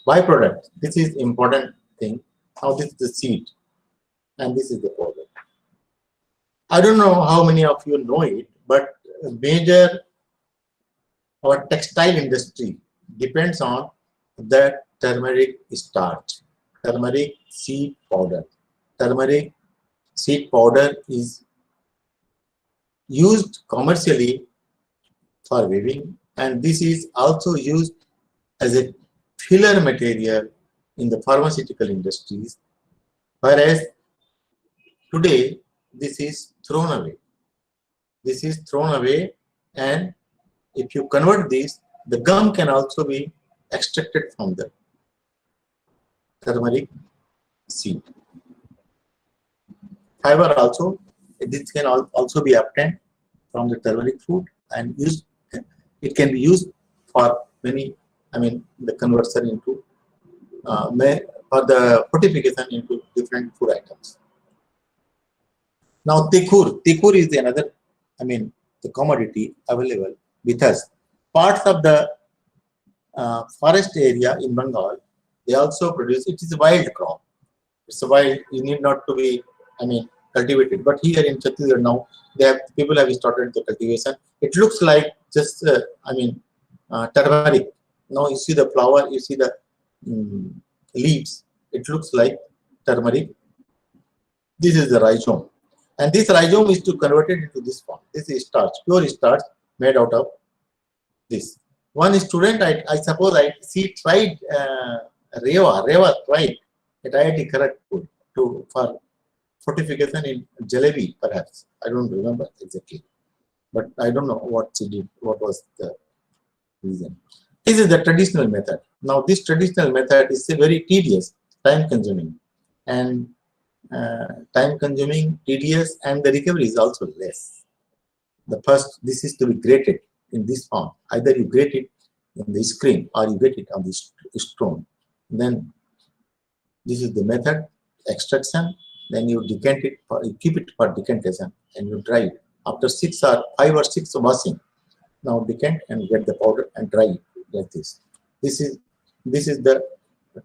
Byproduct. This is important thing. How this is the seed, and this is the powder. I don't know how many of you know it, but our textile industry depends on the turmeric starch, turmeric seed powder. Turmeric seed powder is used commercially for weaving, and this is also used as a filler material in the pharmaceutical industries, whereas today this is thrown away. This is thrown away, and if you convert this, the gum can also be extracted from the turmeric seed. Fiber also, this can also be obtained from the turmeric fruit and used. It can be used for many, the conversion into for the fortification into different food items. Now tekur is another, the commodity available with us. Parts of the forest area in Bengal, they also produce. It is a wild crop. It's a wild. You need not to be, cultivated. But here in Chhattisgarh now, people have started the cultivation. It looks like just, turmeric. Now you see the flower, you see the leaves. It looks like turmeric. This is the rhizome, and this rhizome is to convert it into this form. This is starch, pure starch made out of this. One student, I suppose tried Reva tried at IIT Kharagpur for fortification in jalebi, perhaps. I don't remember exactly, but I don't know what she did. What was the reason? This is the traditional method. Now, this traditional method is very tedious, time-consuming, and tedious, and the recovery is also less. The first, this is to be grated in this form. Either you grate it in the screen or you grate it on this stone. Then this is the method, extraction. Then you decant it, you keep it for decantation, and you dry it. After 5 or 6 washing, now decant and get the powder and dry it like this. This is the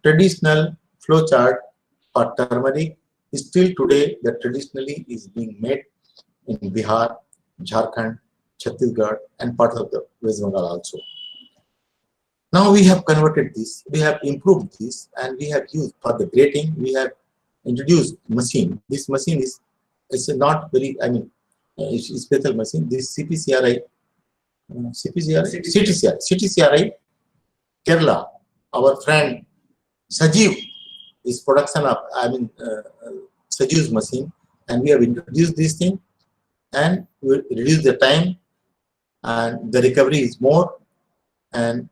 traditional flow chart for turmeric. Still today, the traditionally is being made in Bihar, Jharkhand, Chhattisgarh, and part of the West Bengal also. Now we have converted this, we have improved this, and we have used for the grading, we have introduced machine. This machine is not very, it's a special machine. This CTCRI, Kerala, our friend Sajeev is production of, Sajiv's machine, and we have introduced this thing, and we reduce the time, and the recovery is more, and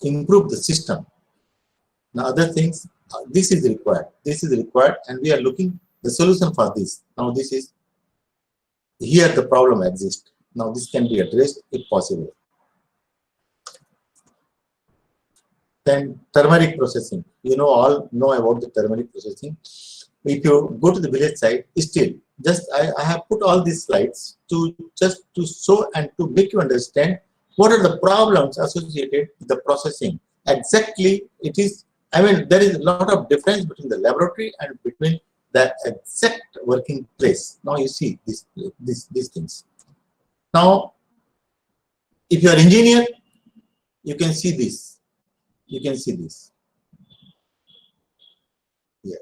improve the system. Now other things, this is required, and we are looking the solution for this. Now this is, here the problem exists. Now this can be addressed if possible. Then turmeric processing. You know, all know about the turmeric processing. If you go to the village side, still, just I have put all these slides to show and to make you understand what are the problems associated with the processing. Exactly, it is, there is a lot of difference between the laboratory and between the exact working place. Now you see these things. Now, if you are engineer, you can see this. You can see this. Yeah.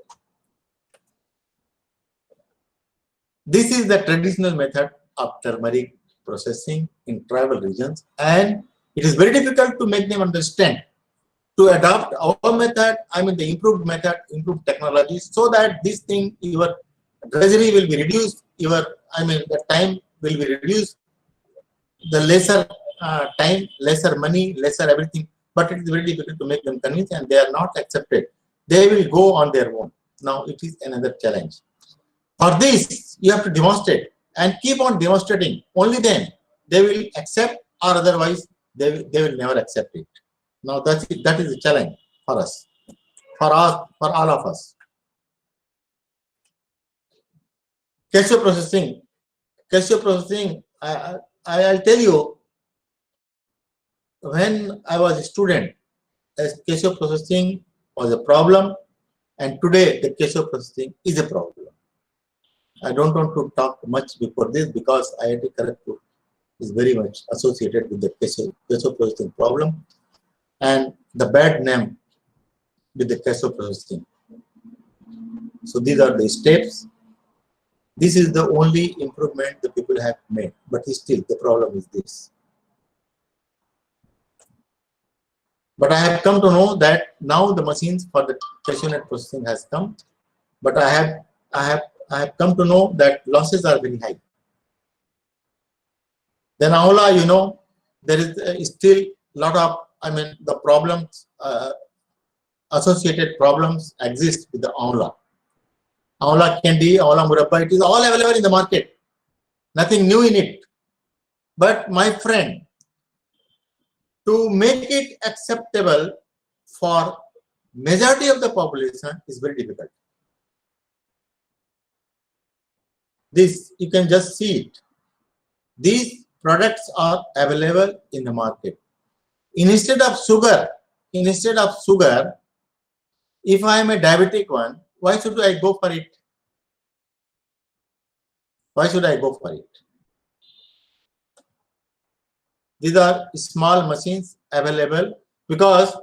This is the traditional method of turmeric processing in tribal regions, and it is very difficult to make them understand. To adopt our method, the improved method, improved technology, so that this thing, your drudgery will be reduced, the time will be reduced, the lesser time, lesser money, lesser everything. But it is very difficult to make them convince, and they are not accepted. They will go on their own. Now it is another challenge. For this, you have to demonstrate and keep on demonstrating. Only then they will accept, or otherwise they will never accept it. Now that is a challenge for us, for all of us. Cashew processing. I'll tell you, when I was a student, cashew processing was a problem, and today the cashew processing is a problem. I don't want to talk much before this because IIT Kharagpur is very much associated with the cashew processing problem and the bad name with the cashew processing. So these are the steps. This is the only improvement the people have made, but still the problem is this. But I have come to know that now the machines for the cashew nut processing has come, but I have come to know that losses are very high. Then Amla, there is still a lot of, the problems, associated problems exist with the Amla. Amla candy, Amla murabba, it is all available in the market. Nothing new in it. But my friend, to make it acceptable for majority of the population is very difficult. This, you can just see it. These products are available in the market. Instead of sugar, if I am a diabetic one, why should I go for it? Why should I go for it? These are small machines available because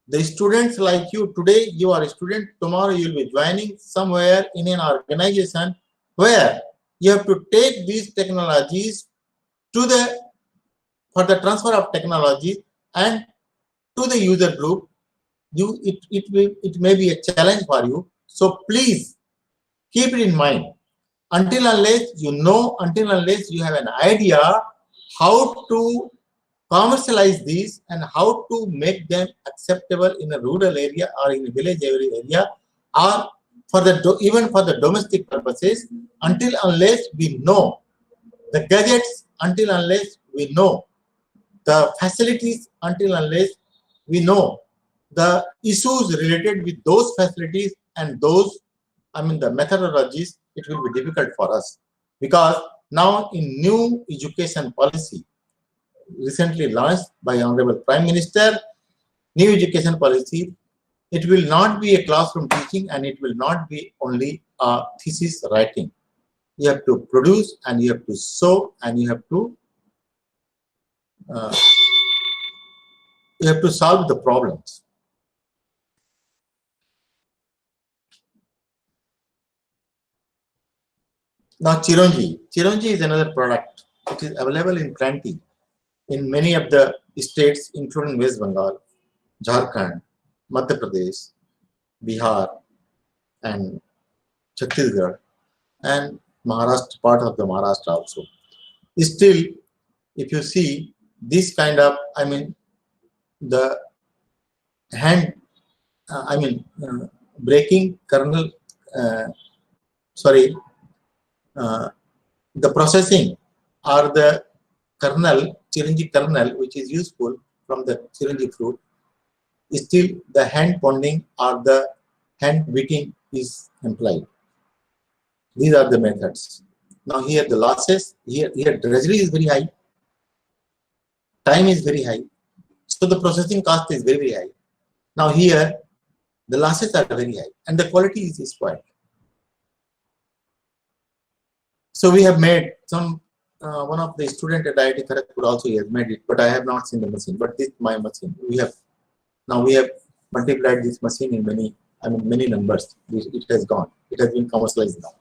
the students like you, today you are a student, tomorrow you will be joining somewhere in an organization where you have to take these technologies for the transfer of technology and to the user group. It may be a challenge for you. So please keep it in mind. Until unless you have an idea how to commercialize these and how to make them acceptable in a rural area or in a village area, or even for the domestic purposes, until unless we know the gadgets, until unless we know the facilities, until unless we know the issues related with those facilities and those, the methodologies, it will be difficult for us. Because now in new education policy, recently launched by Honorable Prime Minister, new education policy, it will not be a classroom teaching and it will not be only a thesis writing. You have to produce, and you have to sow, and you have to solve the problems. Now, Chironji is another product. It is available in plenty in many of the states, including West Bengal, Jharkhand, Madhya Pradesh, Bihar, and Chhattisgarh, and Maharashtra, part of the Maharashtra also. Still, if you see this kind of, the hand, breaking kernel, the processing or the kernel, Chironji kernel, which is useful from the Chironji fruit, still the hand pounding or the hand beating is employed. These are the methods. Now here the losses, here treasury is very high, time is very high, so the processing cost is very, very high. Now here the losses are very high and the quality is spoiled. So we have made some, one of the student at IIT Kharagpur also has made it, but I have not seen the machine. But this is my machine. We have multiplied this machine in many numbers. It has gone. It has been commercialized now.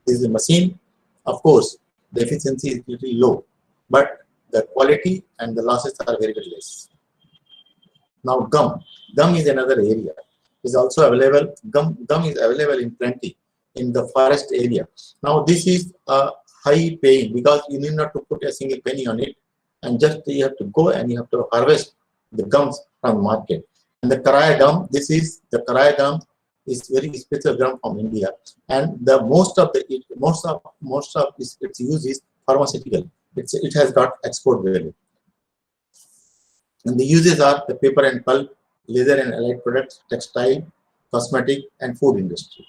This is a machine. Of course, the efficiency is little low, but the quality and the losses are very, very less. Now gum is another area. Is also available. Gum is available in plenty in the forest area. Now this is a high paying because you need not to put a single penny on it, and just you have to go and you have to harvest the gums from the market. And the Karaya gum, Karaya gum is very special gum from India, and the most of its use is pharmaceutical. It has got export value, and the uses are the paper and pulp, leather and allied products, textile, cosmetic, and food industry,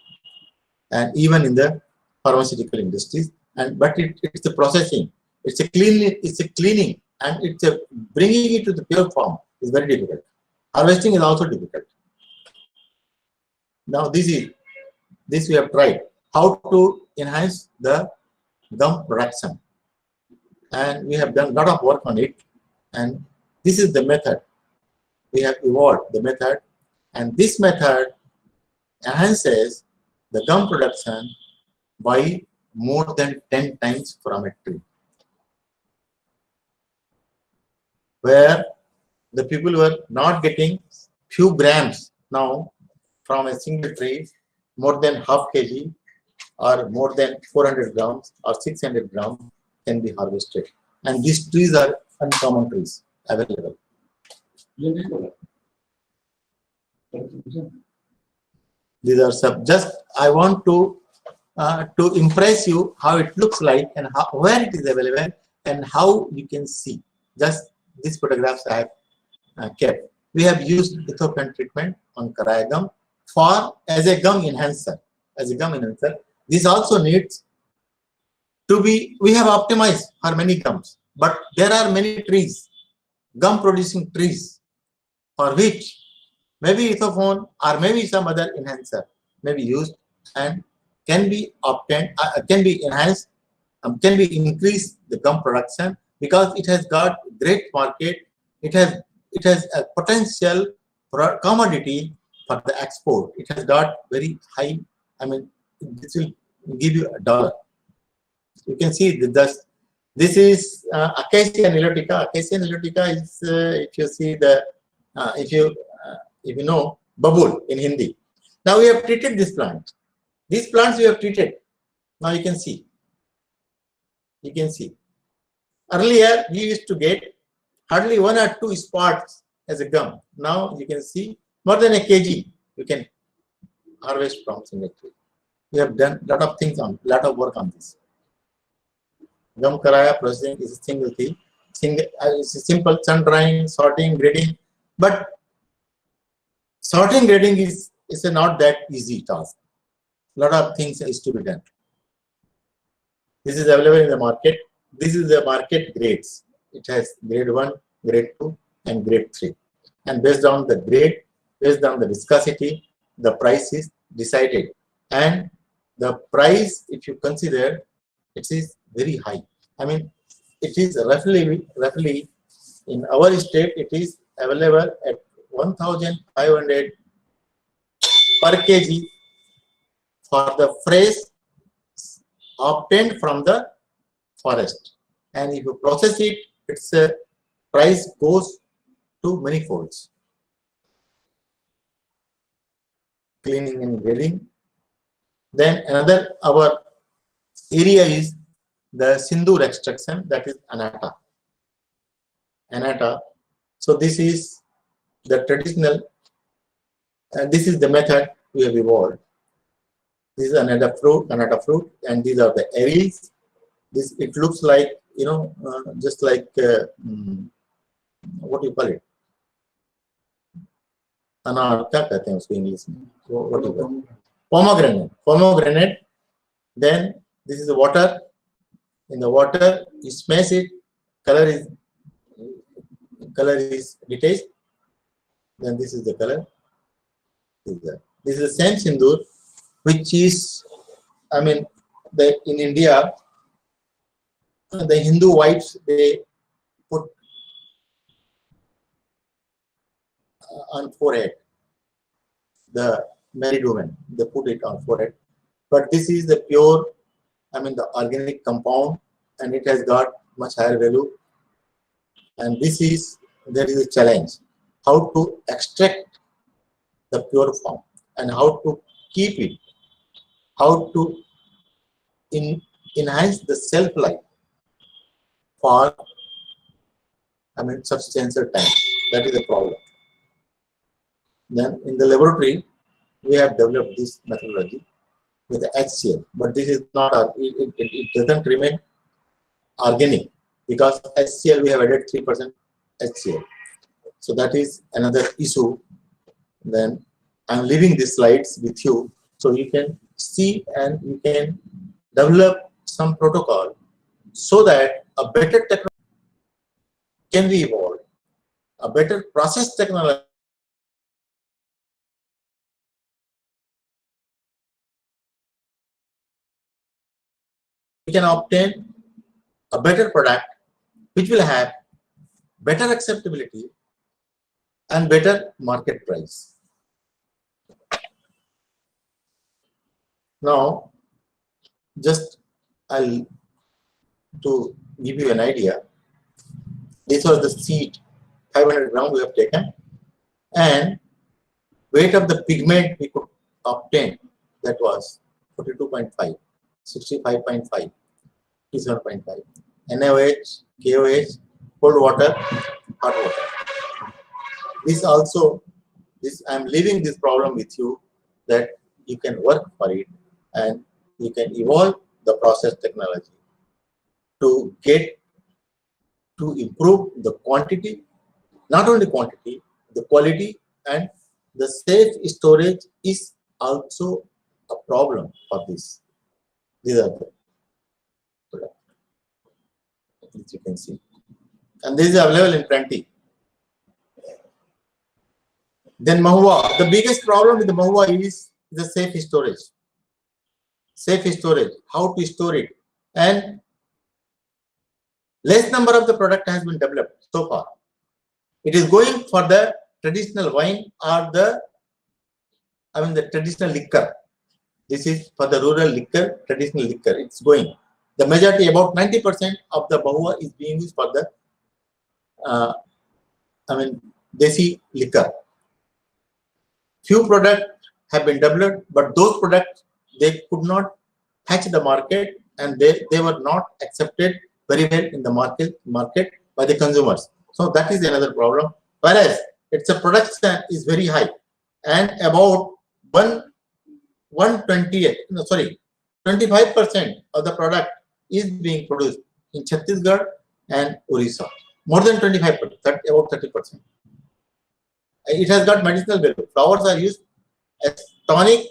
and even in the pharmaceutical industries. But it's a processing, it's a cleaning, and it's a bringing it to the pure form is very difficult. Harvesting is also difficult. Now this we have tried how to enhance the gum production, and we have done a lot of work on it, and this is the method. We have evolved the method, and this method enhances the gum production by more than 10 times from a tree, where the people were not getting few grams now from a single tree, more than half kg or more than 400 grams or 600 grams can be harvested, and these trees are uncommon trees available. These are some, just I want to impress you how it looks like and where it is available and how you can see. Just these photographs I have kept. We have used lithopen treatment on Karaya gum as a gum enhancer. This also needs to be, we have optimized for many gums, but there are many trees, gum producing trees, for which maybe lithophone or maybe some other enhancer may be used and can be obtained, can be enhanced, can be increased the gum production, because it has got great market. It has a potential commodity for the export. It has got very high. This will give you $1. You can see this is Acacia nilotica. Acacia nilotica is if you see the if you know babul in Hindi. Now we have treated this plant. These plants we have treated. Now you can see. Earlier we used to get hardly 1 or 2 spots as a gum. Now you can see more than a kg you can harvest from single tree. We have done lot of work on this. Gum Karaya processing is a single thing. It's a simple sun drying, sorting, grading, but sorting, grading is not that easy task. Lot of things is to be done. This is available in the market. This is the market grades. It has grade 1, grade 2, and grade 3. And based on the grade, based on the viscosity, the price is decided. And the price, if you consider, It is very high. I mean, it is roughly in our state, it is available at 1,500 per kg for the fresh obtained from the forest. And if you process it, its price goes to many folds. Cleaning and grading. Then another our area is the Sindoor extraction, that is Anata. So this is the traditional, and this is the method we have evolved. This is Anata fruit, and these are the areas. This, it looks like, you know, just like what do you call it? अनार क्या कहते हैं उसको English में? What do you call it? Pomegranate. Then this is the water. In the water, you smash it. Color is detached. Then this is the color. This is the same sindoor, which is, I mean, in India, the Hindu wives, they put on forehead. The married women, they put it on forehead. But this is the pure, I mean, the organic compound, and it has got much higher value. And there is a challenge, how to extract the pure form and how to keep it, how to enhance the shelf life for, I mean, substantial time. That is the problem. Then in the laboratory, we have developed this methodology with the HCl, but this is not, it doesn't remain organic, because HCl, we have added 3% HCl. So that is another issue. Then I'm leaving these slides with you so you can see and you can develop some protocol so that a better technology can be evolved, a better process technology we can obtain a better product which will have better acceptability and better market price. Now, just to give you an idea, this was the seed, 500 grams we have taken, and weight of the pigment we could obtain, that was 42.5, 65.5, 57.5, NaOH, KOH, cold water, hot water. I'm leaving this problem with you, that you can work for it and you can evolve the process technology to improve the quantity, not only quantity, the quality, and the safe storage is also a problem for this. These are the products, as you can see. And this is available in plenty. Then mahua. The biggest problem with the mahua is the safe storage. Safe storage, how to store it. And less number of the product has been developed so far. It is going for the traditional wine or the traditional liquor. This is for the rural liquor, traditional liquor. It's going. The majority, about 90% of the mahua is being used for the, desi liquor. Few products have been developed, but those products, they could not catch the market, and they were not accepted very well in the market by the consumers. So that is another problem. Whereas its a production is very high, and about 25% of the product is being produced in Chhattisgarh and Orissa. More than 25%, about 30%. It has got medicinal value. Flowers are used as tonic,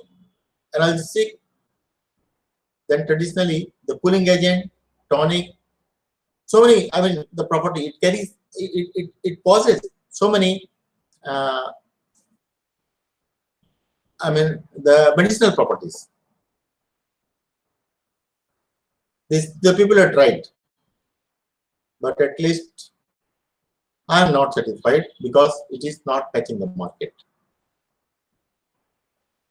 analgesic, then traditionally the cooling agent, tonic. So many, the property it carries, it possesses so many, the medicinal properties. The people are tried, but at least I am not satisfied because it is not touching the market.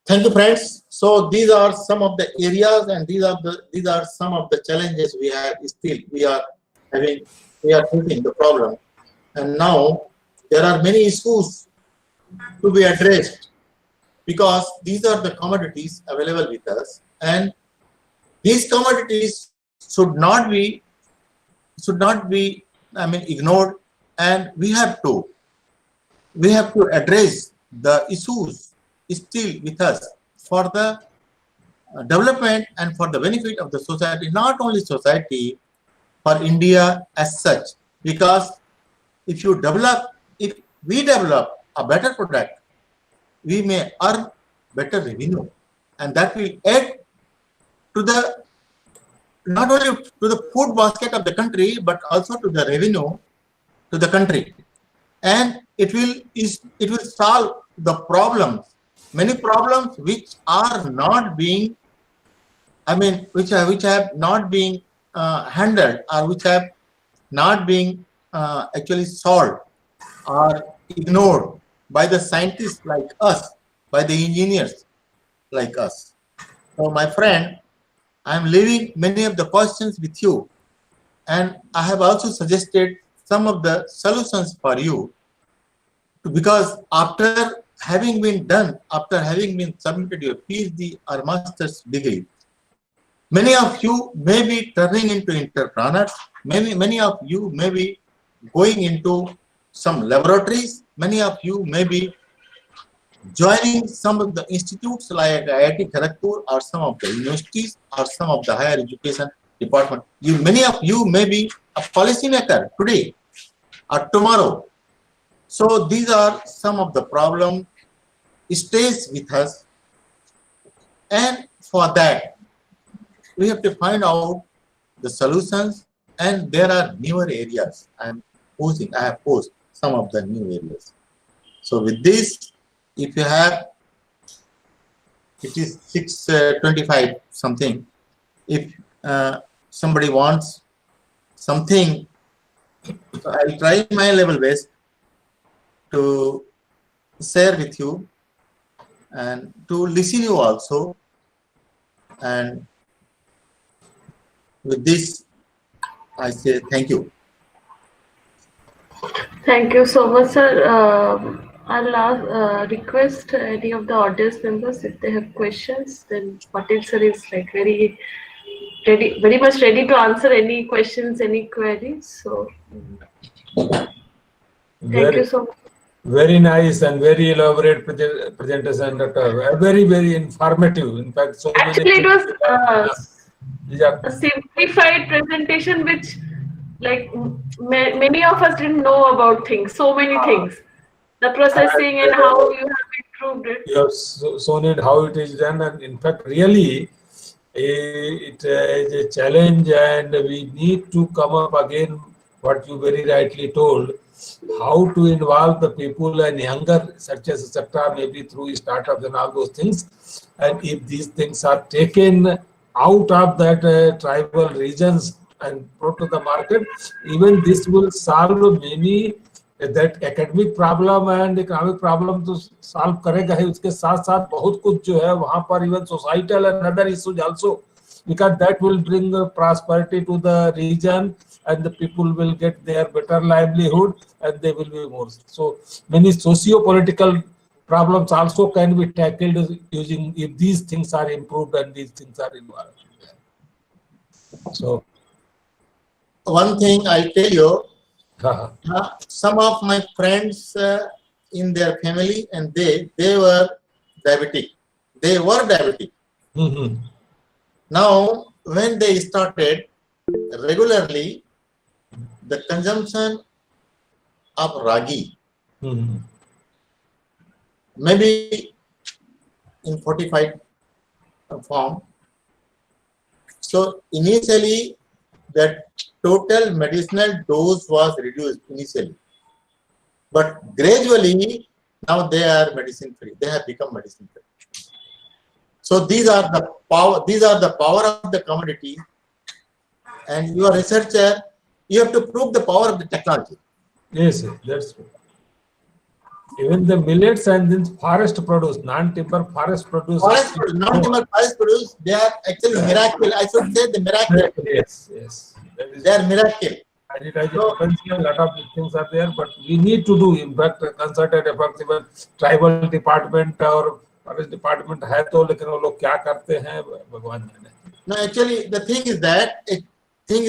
Thank you, friends. So these are some of the areas, and these are some of the challenges we have. Still, we are facing the problem, and now there are many issues to be addressed because these are the commodities available with us, and these commodities should not be ignored, and we have to address the issues still with us for the development and for the benefit of the society, not only society, for India as such. Because if we develop a better product, we may earn better revenue, and that will add to the not only to the food basket of the country, but also to the revenue to the country, and it will solve the problems, many problems which are not being, which have not been handled, or which have not been actually solved or ignored by the scientists like us, by the engineers like us. So my friend, I am leaving many of the questions with you, and I have also suggested some of the solutions for you, because after having been submitted your PhD or master's degree, many of you may be turning into entrepreneurs, many of you may be going into some laboratories, many of you may be joining some of the institutes like IIT Kharagpur or some of the universities or some of the higher education department. Many of you may be a policymaker today or tomorrow. So these are some of the problems stays with us, and for that we have to find out the solutions, and there are newer areas. I have posed some of the new areas. So with this, if you have, it is 6:25 something. If somebody wants something, so I'll try my level best to share with you and to listen you also. And with this, I say thank you. Thank you so much, sir. I'll request any of the audience members, if they have questions, then Patel sir is like very much ready to answer any questions, any queries. So thank you so much. Very nice and very elaborate presentation, Doctor. Very, very informative. In fact, so actually many. It was a simplified presentation, which like many of us didn't know about things, so many things, the processing and how you have improved it. You have shown it how it is done, and in fact, really, it is a challenge, and we need to come up again. What you very rightly told, how to involve the people and younger, such as etc., maybe through startups and all those things. And if these things are taken out of that tribal regions and brought to the market, even this will solve many that academic problem and economic problem to solve करेगा है. उसके साथ साथ बहुत कुछ जो है वहाँ पर even societal and other issues also, because that will bring prosperity to the region, and the people will get their better livelihood, and they will be more. So many socio-political problems also can be tackled using, if these things are improved and these things are involved. So one thing I tell you, some of my friends in their family, and they were diabetic. They were diabetic. Mm-hmm. Now, when they started regularly the consumption of ragi, Mm-hmm. maybe in fortified form. So initially, the total medicinal dose was reduced initially, but gradually now they are medicine free. They have become medicine free. So these are the power. These are the power of the commodity. and you are a researcher, you have to prove the power of the technology. Yes, that's true. Even the millets and then forest produce, non-timber forest produce. Non-timber forest produce, they are actually miracle. I should say the miracle. Yes, yes. They are miracle. And it has a potential, a lot of things are there, but we need to do, in fact, concerted efforts, even tribal department or forest department है तो, लेकिन वो लोग क्या करते हैं भगवान जाने. No, actually, the thing is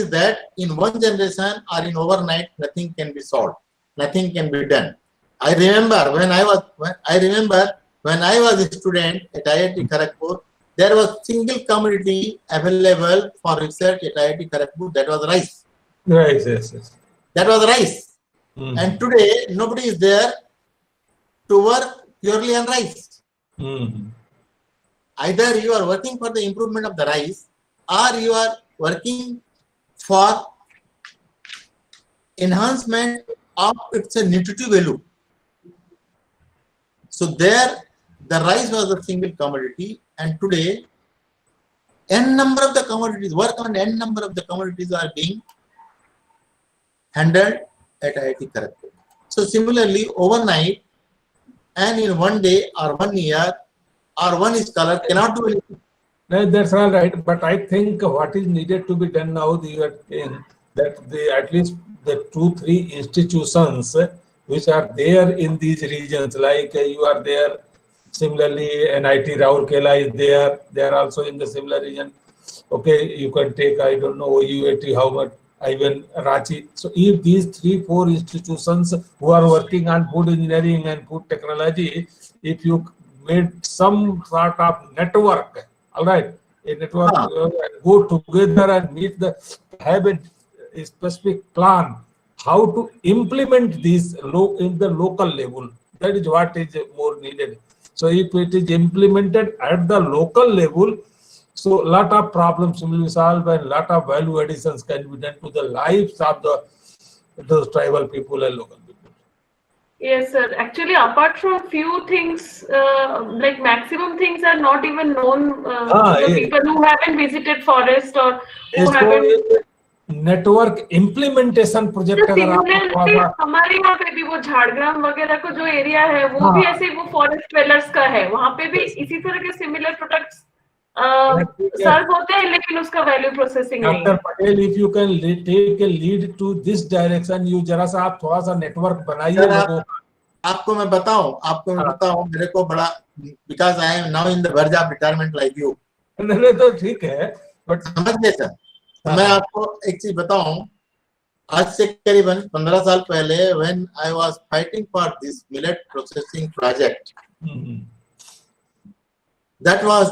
that in one generation or in overnight, nothing can be solved, nothing can be done. I remember when I was a student at IIT Kharagpur, there was single commodity available for research at IIT Kharagpur. That was rice. Right, yes. That was rice. Mm-hmm. And today, nobody is there to work purely on rice. Mm-hmm. Either you are working for the improvement of the rice, or you are working for enhancement of its nutritive value. So there, the rice was a single commodity, and today, n number of the commodities, work on n number of the commodities are being handled at IIT Kharagpur. So similarly, overnight and in one day or 1 year or one scholar cannot do anything. No, that's all right, but I think what is needed to be done now, you are saying that at least the 2-3 institutions which are there in these regions, like you are there, similarly NIT Raurkela is there, they are also in the similar region. Okay, you can take, I don't know, UAT, how much, even Ranchi. So if these 3-4 institutions who are working on food engineering and food technology, if you made some sort of network, all right, a network, go together and have a specific plan how to implement these in the local level. That is what is more needed. So if it is implemented at the local level, so a lot of problems will be solved and a lot of value additions can be done to the lives of those tribal people and local people. Yes, sir. Actually, apart from few things, like maximum things are not even known to the people who haven't visited forest or who haven't. Network implementation project अगर आप हमारे यहाँ पे भी वो झाड़ग्राम वगैरह को जो एरिया है वो भी ऐसे वो फॉरेस्ट वेलर्स का है, वहाँ पे भी इसी तरह के सिमिलर प्रोडक्ट्स सर्व होते हैं, लेकिन उसका वैल्यू प्रोसेसिंग नहीं है. Doctor Patel, if you can take a lead to this direction, you जरा सा आप थोड़ा सा नेटवर्क बनाइए. आपको मैं बताऊं मेरे को बड़ा, because I am now in the verge of retirement like you. नहीं तो ठीक है, बट समझ गए सर. मैं आपको एक चीज बताऊं, आज से करीबन 15 साल पहले when I was fighting for this millet processing project, that was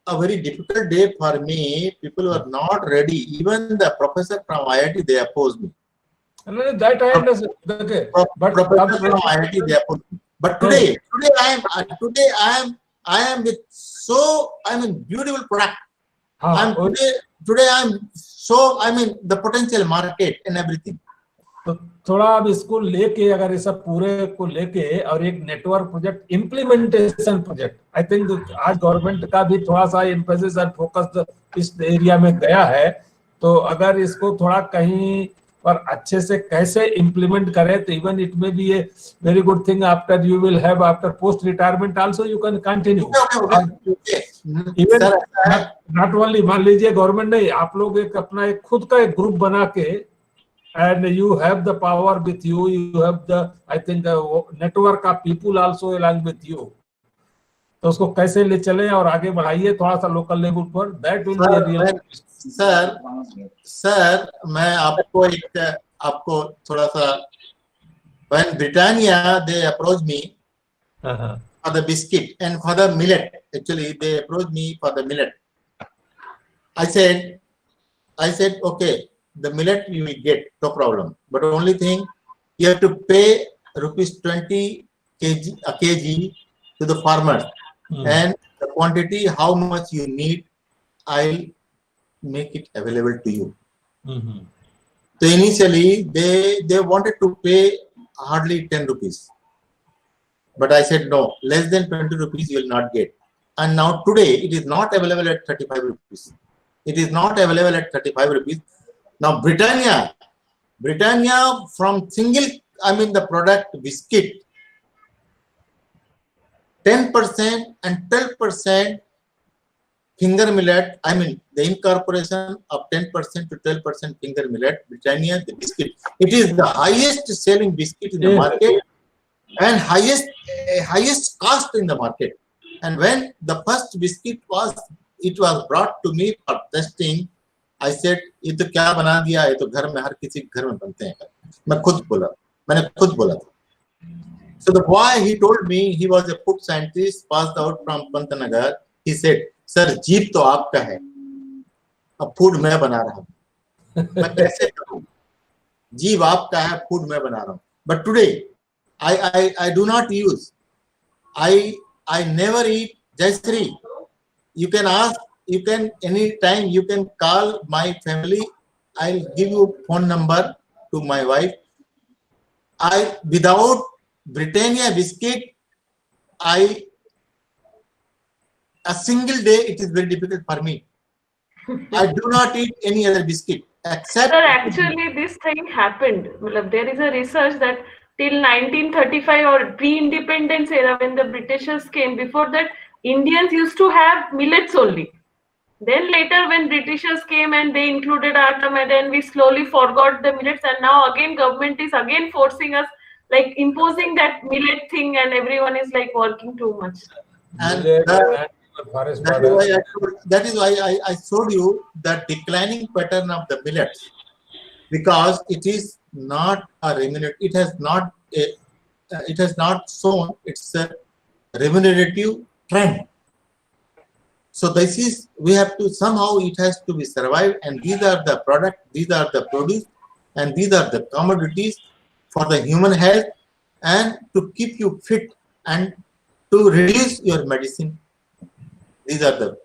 a very difficult day for me. People were not ready. Even the professor from IIT, they opposed me. That I understand. Okay. But professor from IIT, they opposed me. But today I am with beautiful product. Today the potential market and everything. तो थोड़ा अब इसको लेके, अगर इस पूरे को लेके और एक network project, implementation project, I think आज गवर्नमेंट का भी थोड़ा सा एम्फेसिस और फोकस इस एरिया में गया है. तो अगर इसको थोड़ा कहीं पर अच्छे से कैसे इम्प्लीमेंट करें, तो इवन इट में भी a very good thing. After you will have after post retirement also you can continue. Even not only, मान लीजिए गवर्नमेंट नहीं, आप लोग एक अपना एक खुद का एक ग्रुप बना के, and you have the power with you, you have the, I think, network of people also along with you. तो उसको कैसे ले चले और आगे बढ़ाइए थोड़ा सा लोकल लेवल पर. That will be a real. Sir मैं आपको थोड़ा सा, when Britannia they approached me for the biscuit and for the millet, actually they approached me for the millet. I said okay, the millet you will get, no problem, but only thing, you have to pay ₹20 a kg to the farmer, and the quantity how much you need, I'll make it available to you. So initially they wanted to pay hardly 10 rupees, but I said no, less than 20 rupees you will not get. And now today it is not available at 35 rupees. It is not available at 35 rupees. Now Britannia from single, the product biscuit, 10% and 12% finger millet, the incorporation of 10% to 12% finger millet, Britannia, the biscuit. It is the highest selling biscuit in the market and highest cost in the market. And when the first biscuit was brought to me for testing, I said, ये तो क्या बना दिया, ये तो घर में हर किसी के घर में बनते हैं. मैंने खुद बोला था. So the boy, he told me, he was a food scientist, passed out from Pantanagar. He said, sir, jeep तो आपका है, अब फूड मैं बना रहा हूँ. मैं कैसे करूँ? जीप आपका है, फूड मैं बना रहा हूँ. But today, I do not use. I never eat Jaisri. You can ask, anytime you can call my family. I'll give you phone number to my wife. Without Britannia biscuit, a single day it is very difficult for me. I do not eat any other biscuit except. Sir, actually this thing happened. There is a research that till 1935 or pre-independence era, when the Britishers came, before that Indians used to have millets only. Then later when Britishers came and they included atom, and then we slowly forgot the millets, and now again government is again forcing us, like imposing that millet thing, and everyone is like working too much. And that is why I showed you the declining pattern of the millets, because it is not a remunerative. It has not shown its a remunerative trend. So this is, we have to somehow, it has to be survived, and these are the product, these are the produce, and these are the commodities for the human health and to keep you fit and to reduce your medicine. These are the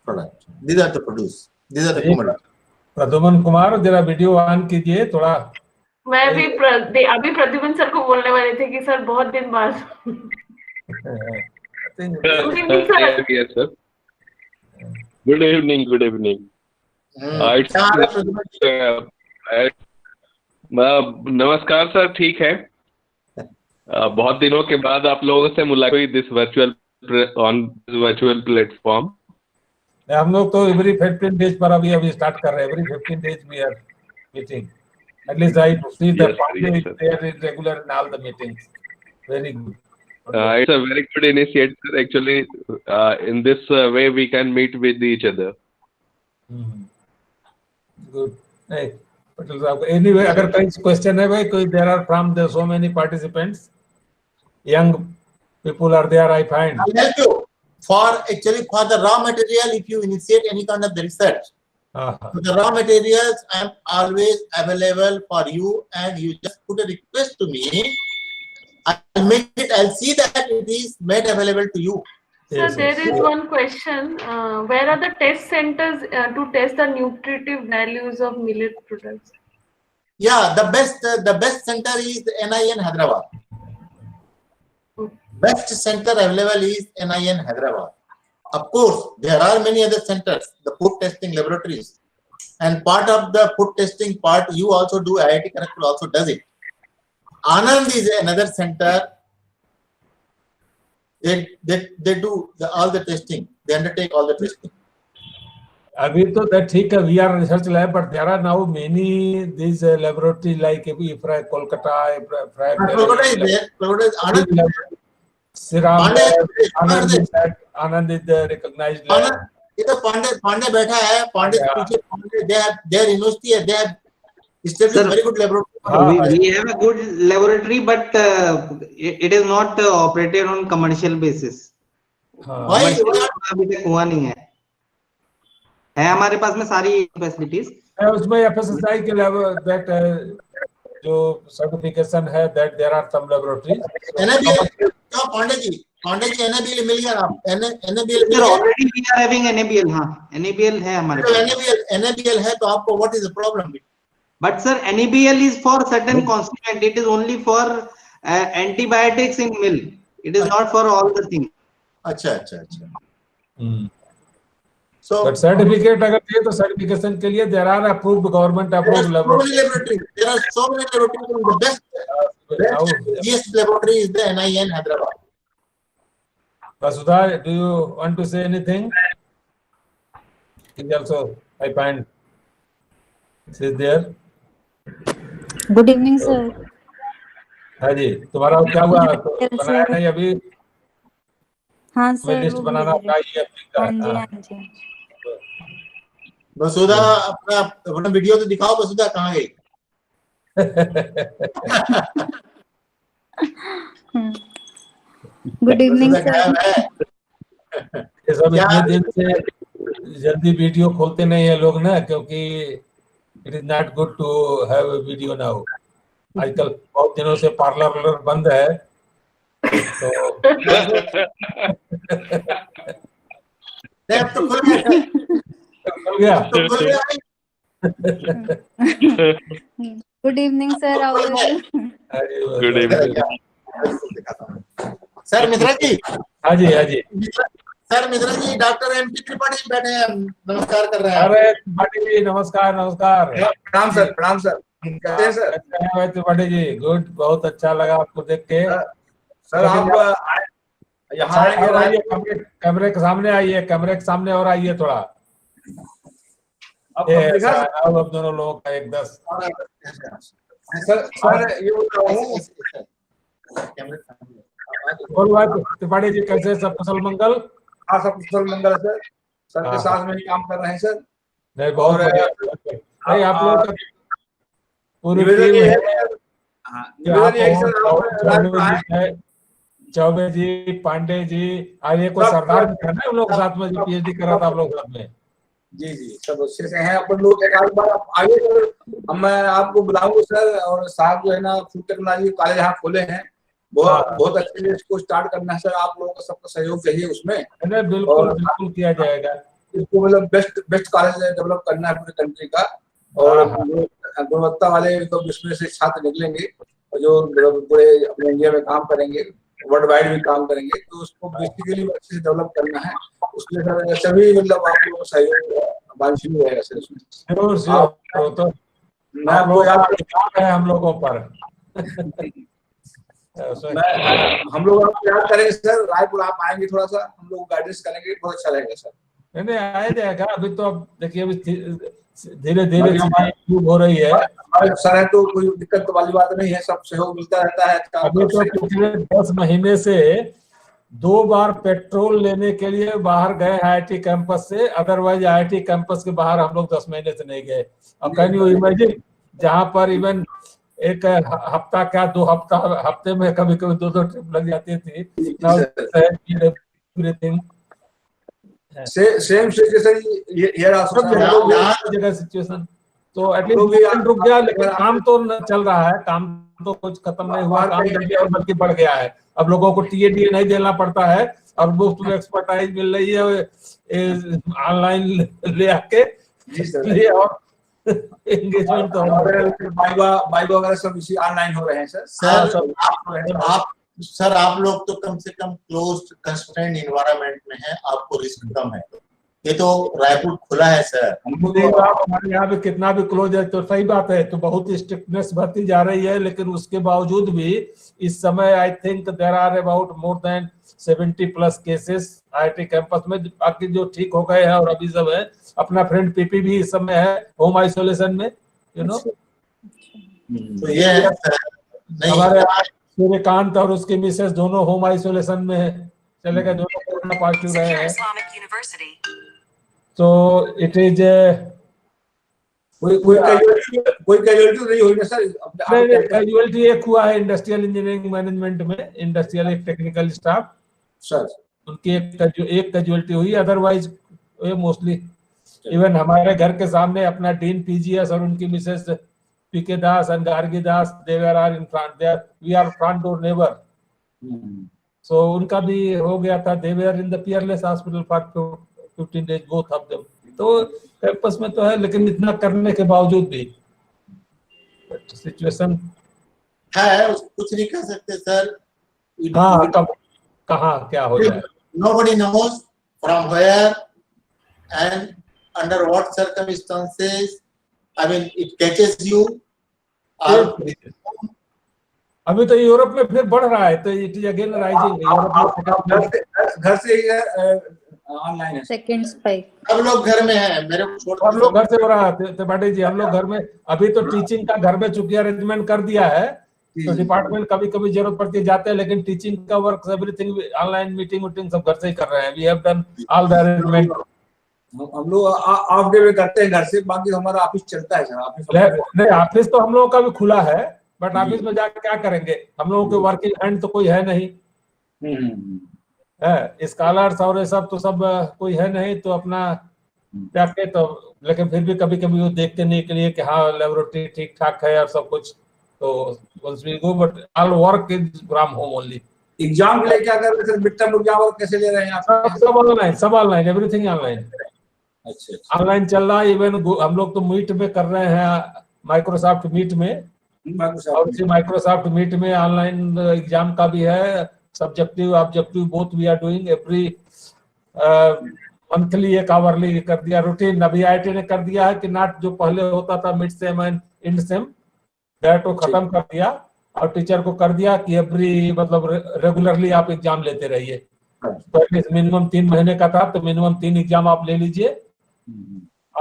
product, these are the produce, these are the commodities. Pradyuman Kumar, जरा video on कीजिए थोड़ा. मैं भी अभी Pradyuman sir को बोलने वाले थे कि सर बहुत दिन बाद. Yes, sir. Good evening. नमस्कार सर, ठीक है. बहुत दिनों के बाद आप लोगों से मुलाकात हुई दिस वर्चुअल प्लेटफॉर्म. हम लोग तो एवरी 15 डेज पर अभी स्टार्ट कर रहे हैं. Every 15 days we are meeting. At least I see the Pandey there is regular in all the meetings. Very good. It's a very good initiative actually. In this way we can meet with each other. Good. Hey, Patel साहब, anyway, अगर कोई question है भाई, कोई there are from the so many participants, young people are there, I find. I'll help you. For the raw material, if you initiate any kind of the research, for the raw materials, I'm always available for you, and you just put a request to me. I'll make it. I'll see that it is made available to you. So there is one question. Where are the test centers to test the nutritive values of millet products? Yeah, the best center is NIN Hyderabad. Best center available is NIN Hyderabad. Of course, there are many other centers, the food testing laboratories, and part of the food testing part you also do. IIT Kharagpur also does it. Anand is another center. They do all the testing. They undertake all the testing. अभी तो that ठीक है, we are research lab, but there are now many these laboratories like IFRA, Kolkata, IFRA. Kolkata is there. Kolkata is Anand. Anand is the recognized lab. Pandey बैठा है. Pandey पीछे their university है. They have established very good laboratory. We have a good laboratory, but it is not operated on commercial basis. Why? अभी तक हुआ नहीं है. हमारे पास में सारी फैसिलिटीज. उसमें FSSAI के लेवल that जो certification है that there are some laboratories. NABL Pandey ji NABL मिल गया आप. NABL already we are having NABL. हाँ, NABL है हमारे पास. NABL है तो आपको what is the problem? But sir, NABL is for certain constituent. It is only for antibiotics in milk. It is not for all the things. अच्छा. So but certificate अगर चाहिए तो सर्टिफिकेशन के लिए there are approved government there are approved so many laboratory. laboratories. There are so many laboratories. The best laboratory is the NIN Hyderabad. Vasudha, do you want to say anything? He also, I find, is there. Good evening sir. हाँ जी, तुम्हारा क्या हुआ? तो बनाया नहीं अभी? हाँ मैं सर, लिस्ट वो बनाना भेज रहे। चाहिए अपनी हाँ जी, का। हाँ जी। वसुधा अपना वीडियो तो दिखाओ, वसुधा कहाँ गई? Good evening sir. ये सब इतने दिन से जल्दी वीडियो खोलते नहीं है लोग ना, क्योंकि it is not good to have a video now. आजकल बहुत दिनों से पार्लर बंद है, तो अब तो खुल गया, खुल गया। तो खुल गया। Good evening sir. Good evening sir Mishra ji. हाँ जी, हाँ जी। Sir Mishra ji, doctor MP Tripathi बैठे हैं, नमस्कार कर रहे हैं। अरे त्रिपाठी जी, नमस्कार नमस्कार। प्रणाम सर, प्रणाम सर। कैसे हैं सर? कैसे हैं भाई त्रिपाठी जी? गुड, बहुत अच्छा लगा आपको देख के। सर आप यहाँ आएंगे, कैमरे के सामने आइए, कैमरे के सामने और आइए थोड़ा। अब दोनों लोगों का एक 10। सर ये बोल रहा हूँ, त्रिपाठी जी कैसे, सब कुशल मंगल? हाँ सब कुशल मंगल है सर। सर के साथ में ही काम कर रहे हैं सर। नहीं, बहुत बढ़िया भाई। आप लोग का पूरी टीम है, चौबे जी, पांडे जी, आगे को सरदार भी था ना उन लोग साथ में, जो PhD करा था आप लोग साथ में। जी जी, सब अच्छे से हैं अपन लोग। एक आध बार आप आइए सर, मैं आपको बुलाऊंगा सर। और साहब जो है ना, फूड टेक्नोलॉजी कॉलेज यहाँ खोले हैं, बहुत अच्छे से इसको स्टार्ट करना है सर। आप लोगों का सबका सहयोग चाहिए उसमें। बिल्कुल बिल्कुल किया जाएगा। इसको मतलब बेस्ट कॉलेज डेवलप करना है पूरी कंट्री का, और गुणवत्ता वाले तो इसमें से छात्र निकलेंगे जो पूरे अपने इंडिया में काम करेंगे, वर्ल्ड वाइड भी काम करेंगे। तो उसको बेसिकली अच्छे से डेवलप करना है। उसमें सर सभी मतलब आप लोगों का सहयोग वांछनीय भी रहेगा सर उसमें। तो मैं आपको याद है हम लोगों पर। हम लोग आपको याद करेंगे सर। रायपुर आप आएंगे, थोड़ा सा हम लोग गाइडेंस करेंगे, बहुत अच्छा रहेगा सर। नहीं आया जाएगा। अभी तो अब देखिए, अभी धीरे धीरे चीजें हो रही है सर। है तो कोई दिक्कत वाली बात नहीं है, सब सहयोग मिलता रहता है। अभी तो पिछले 10 महीने से 2 बार पेट्रोल लेने के लिए बाहर गए IIT कैंपस से, अदरवाइज IIT कैंपस के बाहर हम लोग 10 महीने से नहीं गए। अब कैन यू इमेजिन, जहाँ पर इवन एक हफ्ता क्या 2 हफ्ते में कभी 2 ट्रिप लग जाती थी। सेम सिचुएशन ये जगह सिचुएशन तो एटलीस्ट रुक गया, लेकिन काम तो चल रहा है। काम तो कुछ खत्म नहीं हुआ, काम और बल्कि बढ़ गया है। अब लोगों को TADA नहीं देना पड़ता है, और मुफ्त में एक्सपर्टाइज मिल रही है ऑनलाइन ले आके। और एंगेजमेंट तो बाइबा वगैरह सब इसी ऑनलाइन हो रहे हैं सर। सर आप लोग तो कम से कम क्लोज्ड कंस्ट्रेंट एनवायरनमेंट में है, आपको रिस्क कम है। ये तो रायपुर खुला है सर। हमारे यहाँ भी कितना भी क्लोज है तो सही बात है, तो बहुत स्ट्रिक्टनेस बढ़ती जा रही है। लेकिन उसके बावजूद भी इस समय I think there are about more than 70+ cases IIT campus में। बाकी जो ठीक हो गए हैं और अभी सब है। अपना फ्रेंड PP भी इस समय है होम आइसोलेशन में, यू नो। तो ये है हमारे सूर्यकांत और उसकी मिसेस दोनों होम आइसोलेशन में है, चले गए, दोनों कोरोना पॉजिटिव रहे हैं। तो इट इज कोई कैजुअलिटी नहीं हुई ना सर? कैजुअलिटी एक हुआ है इंडस्ट्रियल इंजीनियरिंग मैनेजमेंट में, इंडस्ट्रियल एक टेक्निकल स्टाफ सर, उनकी एक कैजुअलिटी हुई। अदरवाइज मोस्टली इवन हमारे घर के सामने अपना डीन PGS और उनकी Mrs PK Das and Gargi Das, they are in front, we are front door neighbour. So उनका भी हो गया था। They were in the Peerless hospital for 15 days, both of them. तो कैंपस में तो है, लेकिन इतना करने के बावजूद भी सिचुएशन है, कुछ नहीं कर सकते सर। हाँ, कब कहाँ क्या हो जाए, nobody knows from where and under what circumstances, I mean, it catches you. Or अभी तो यूरोप में फिर बढ़ रहा है, तो इट इज अगेन राइजिंग। घर से ऑनलाइन है, सेकंड स्पाइक। हम लोग घर में हैं, मेरे को छोड़, हम लोग घर से हो रहा है त्रिपाठी जी, हम लोग घर में अभी तो टीचिंग का घर में चूंकि अरेंजमेंट कर दिया है, तो डिपार्टमेंट कभी कभी जरूरत पड़ती है जाते हैं, लेकिन टीचिंग का वर्क एवरीथिंग ऑनलाइन, मीटिंग वीटिंग सब घर से ही कर रहे हैं। We have done all the arrangement. हम लोग ऑफ डे में करते हैं घर से, बाकी हमारा ऑफिस चलता है सर। ऑफिस नहीं, ऑफिस तो हम लोगों का भी खुला है, बट ऑफिस में जाकर क्या करेंगे, हम लोगों के वर्किंग हैंड तो कोई है नहीं है, स्कॉलर्स और ये सब तो सब कोई है नहीं, तो अपना जाके तो, लेकिन फिर भी कभी कभी वो देखते नहीं के लिए कि हाँ लेबोरेटरी ठीक ठाक है और सब कुछ, तो once we go, but all work is from home only। Exam के लिए क्या कर रहे हैं सर? मिड टर्म एग्जाम और कैसे ले रहे हैं आप? सब ऑनलाइन, एवरीथिंग ऑनलाइन। अच्छा, ऑनलाइन चल रहा है। इवन हम लोग तो मीट में कर रहे हैं, माइक्रोसॉफ्ट मीट में, और इसी माइक्रोसॉफ्ट मीट में ऑनलाइन एग्जाम का भी है, subjective objective both we are doing every monthly, एक आवरली कर दिया रूटीन। अभी आईआईटी ने कर दिया है कि नॉट जो पहले होता था mid sem and and same, that को खत्म कर दिया, और टीचर को कर दिया कि एवरी मतलब रेगुलरली आप एग्जाम लेते रहिए। तो एटलीस्ट मिनिमम 3 महीने का था, तो मिनिमम 3 एग्जाम आप ले लीजिए,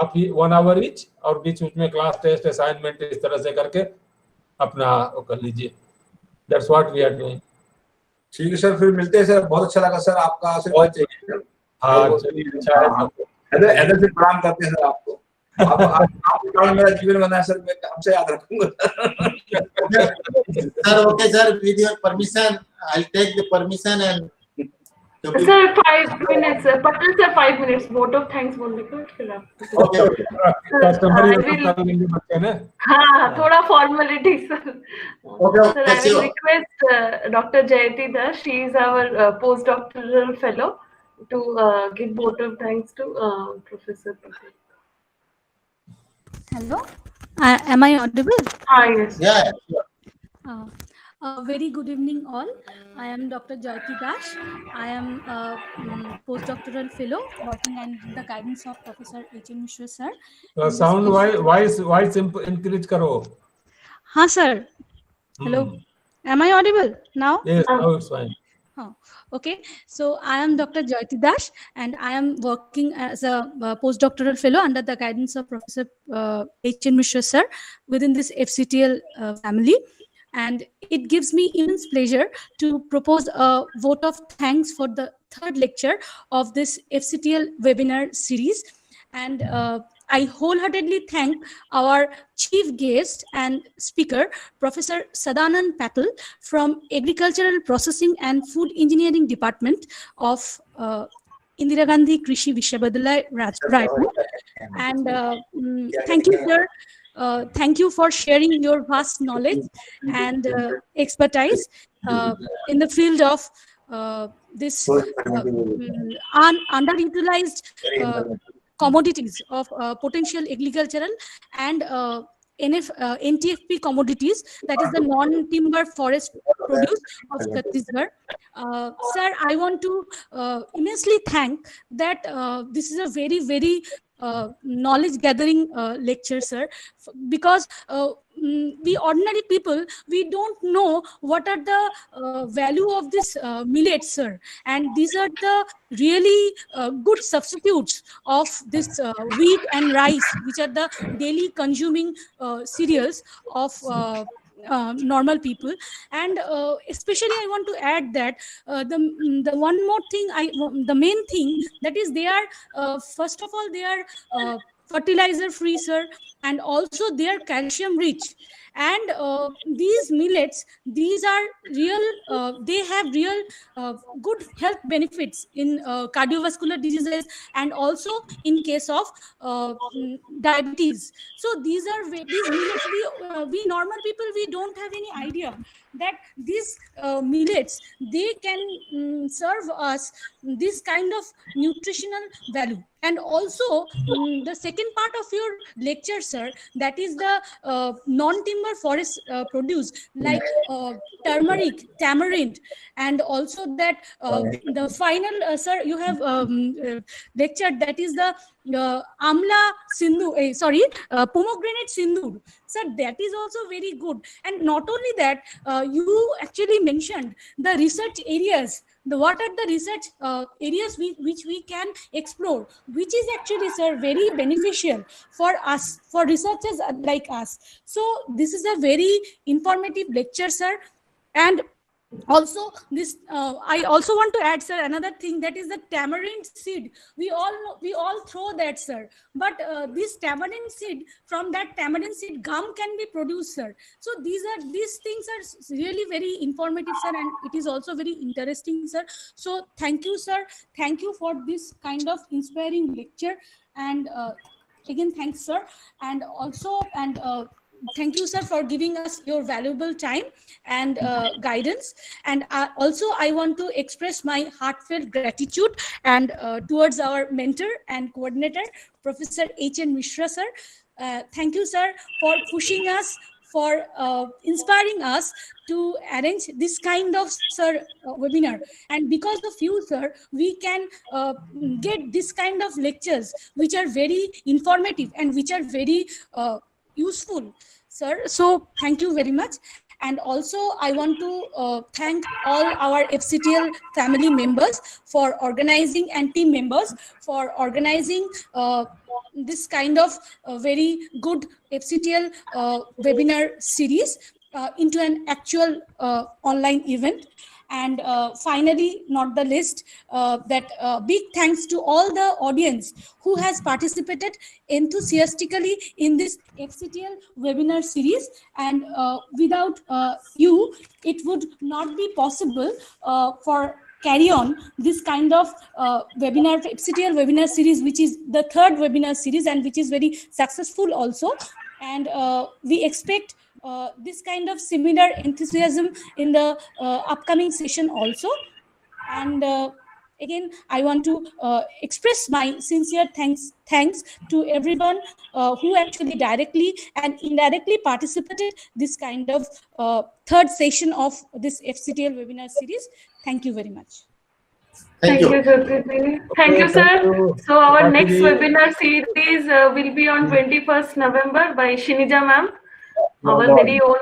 आप 1 आवर ईच, और बीच बीच में क्लास टेस्ट असाइनमेंट इस तरह से करके अपना वो कर लीजिए। That's what we are doing. ठीक है सर, फिर मिलते हैं सर। बहुत अच्छा लगा सर, आपका आशीर्वाद चाहिए। हाँ चलिए, अच्छा है। ऐसे प्रणाम करते हैं सर आपको। आप मेरा जीवन बना सर, मैं आपसे याद रखूंगा sir, okay sir, with your permission, I'll take the permission and Sir, 5 minutes. Patel sir, 5 minutes. Vote of thanks बोलने को फिर आप। okay, कस्टमर ही कर लेंगे बच्चे ने। हाँ, थोड़ा formality sir. okay, Sir, I will request Dr. Jayati Das. She is our postdoctoral fellow, to give vote of thanks to Professor Patel. Hello, am I audible? Yes. yeah, Very good evening all. I am Dr. Jayati Das. I am a postdoctoral fellow working under the guidance of Professor N Mishra sir. Sound voice increase करो। हाँ sir. Hello. Am I audible now? Yes, now it's fine. Okay, so I am Dr. Jayati Das, and I am working as a postdoctoral fellow under the guidance of Professor N Mishra sir within this FCTL family, and it gives me immense pleasure to propose a vote of thanks for the 3rd lecture of this FCTL webinar series, and I wholeheartedly thank our chief guest and speaker, Professor Shadanan Patel from Agricultural Processing and Food Engineering Department of Indira Gandhi Krishi Vishwavidyalaya, Raipur. And thank you, sir. Thank you for sharing your vast knowledge and expertise in the field of this underutilized commodities of potential agricultural and NTFP commodities, that is the non-timber forest produce of Chhattisgarh. Sir, I want to immensely thank that this is a very, very knowledge gathering lecture, sir, because we ordinary people, we don't know what are the value of this millet, sir, and these are the really good substitutes of this wheat and rice, which are the daily consuming cereals of normal people. And especially I want to add that the one more thing, the main thing, that is they are first of all they are fertilizer free, sir, and also they are calcium rich, and these millets, these are real they have real good health benefits in cardiovascular diseases and also in case of diabetes. So these millets, we normal people, we don't have any idea that these millets, they can serve us this kind of nutritional value. And also the second part of your lecture, sir, that is the non-timber forest produce, like turmeric, tamarind, and also that the final, sir, you have lectured, that is the amla sindu, pomegranate sindu. Sir, that is also very good. And not only that, you actually mentioned the research areas. What are the research areas which we can explore, which is actually, sir, very beneficial for us, for researchers like us. So this is a very informative lecture, sir. And also this I also want to add, sir, another thing, that is the tamarind seed. We all know, we all throw that, sir, but this tamarind seed, from that tamarind seed gum can be produced, sir. So these things are really very informative, sir, and it is also very interesting, sir. So thank you, sir, thank you for this kind of inspiring lecture. And again, thanks, sir. And also, thank you, sir, for giving us your valuable time and guidance. And also I want to express my heartfelt gratitude and towards our mentor and coordinator, Professor N Mishra, sir. Thank you, sir, for pushing us, for inspiring us to arrange this kind of, sir, webinar. And because of you, sir, we can get this kind of lectures which are very informative and which are very useful, sir. So thank you very much. And also I want to thank all our FCTL family members for organizing, and team members for organizing this kind of very good FCTL webinar series into an actual online event. And finally, not the least, that big thanks to all the audience who has participated enthusiastically in this FCTL webinar series. And without you, it would not be possible for carry on this kind of webinar, FCTL webinar series, which is the third webinar series and which is very successful also. And we expect this kind of similar enthusiasm in the upcoming session also. And again, I want to express my sincere thanks to everyone who actually directly and indirectly participated this kind of third session of this FCTL webinar series. Thank you very much. Thank you, Jyoti. Thank you, sir. So our next webinar series will be on 21st November by Shinija ma'am, our very own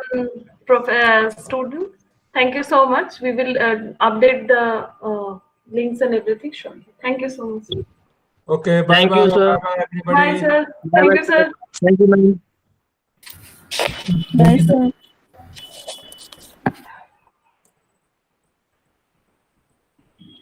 student. Thank you so much. We will update the links and everything shortly. Thank you so much. Okay, bye. Thank you, sir. Bye, everybody. Bye, sir. Thank you, sir. Thank you, ma'am. Bye, sir.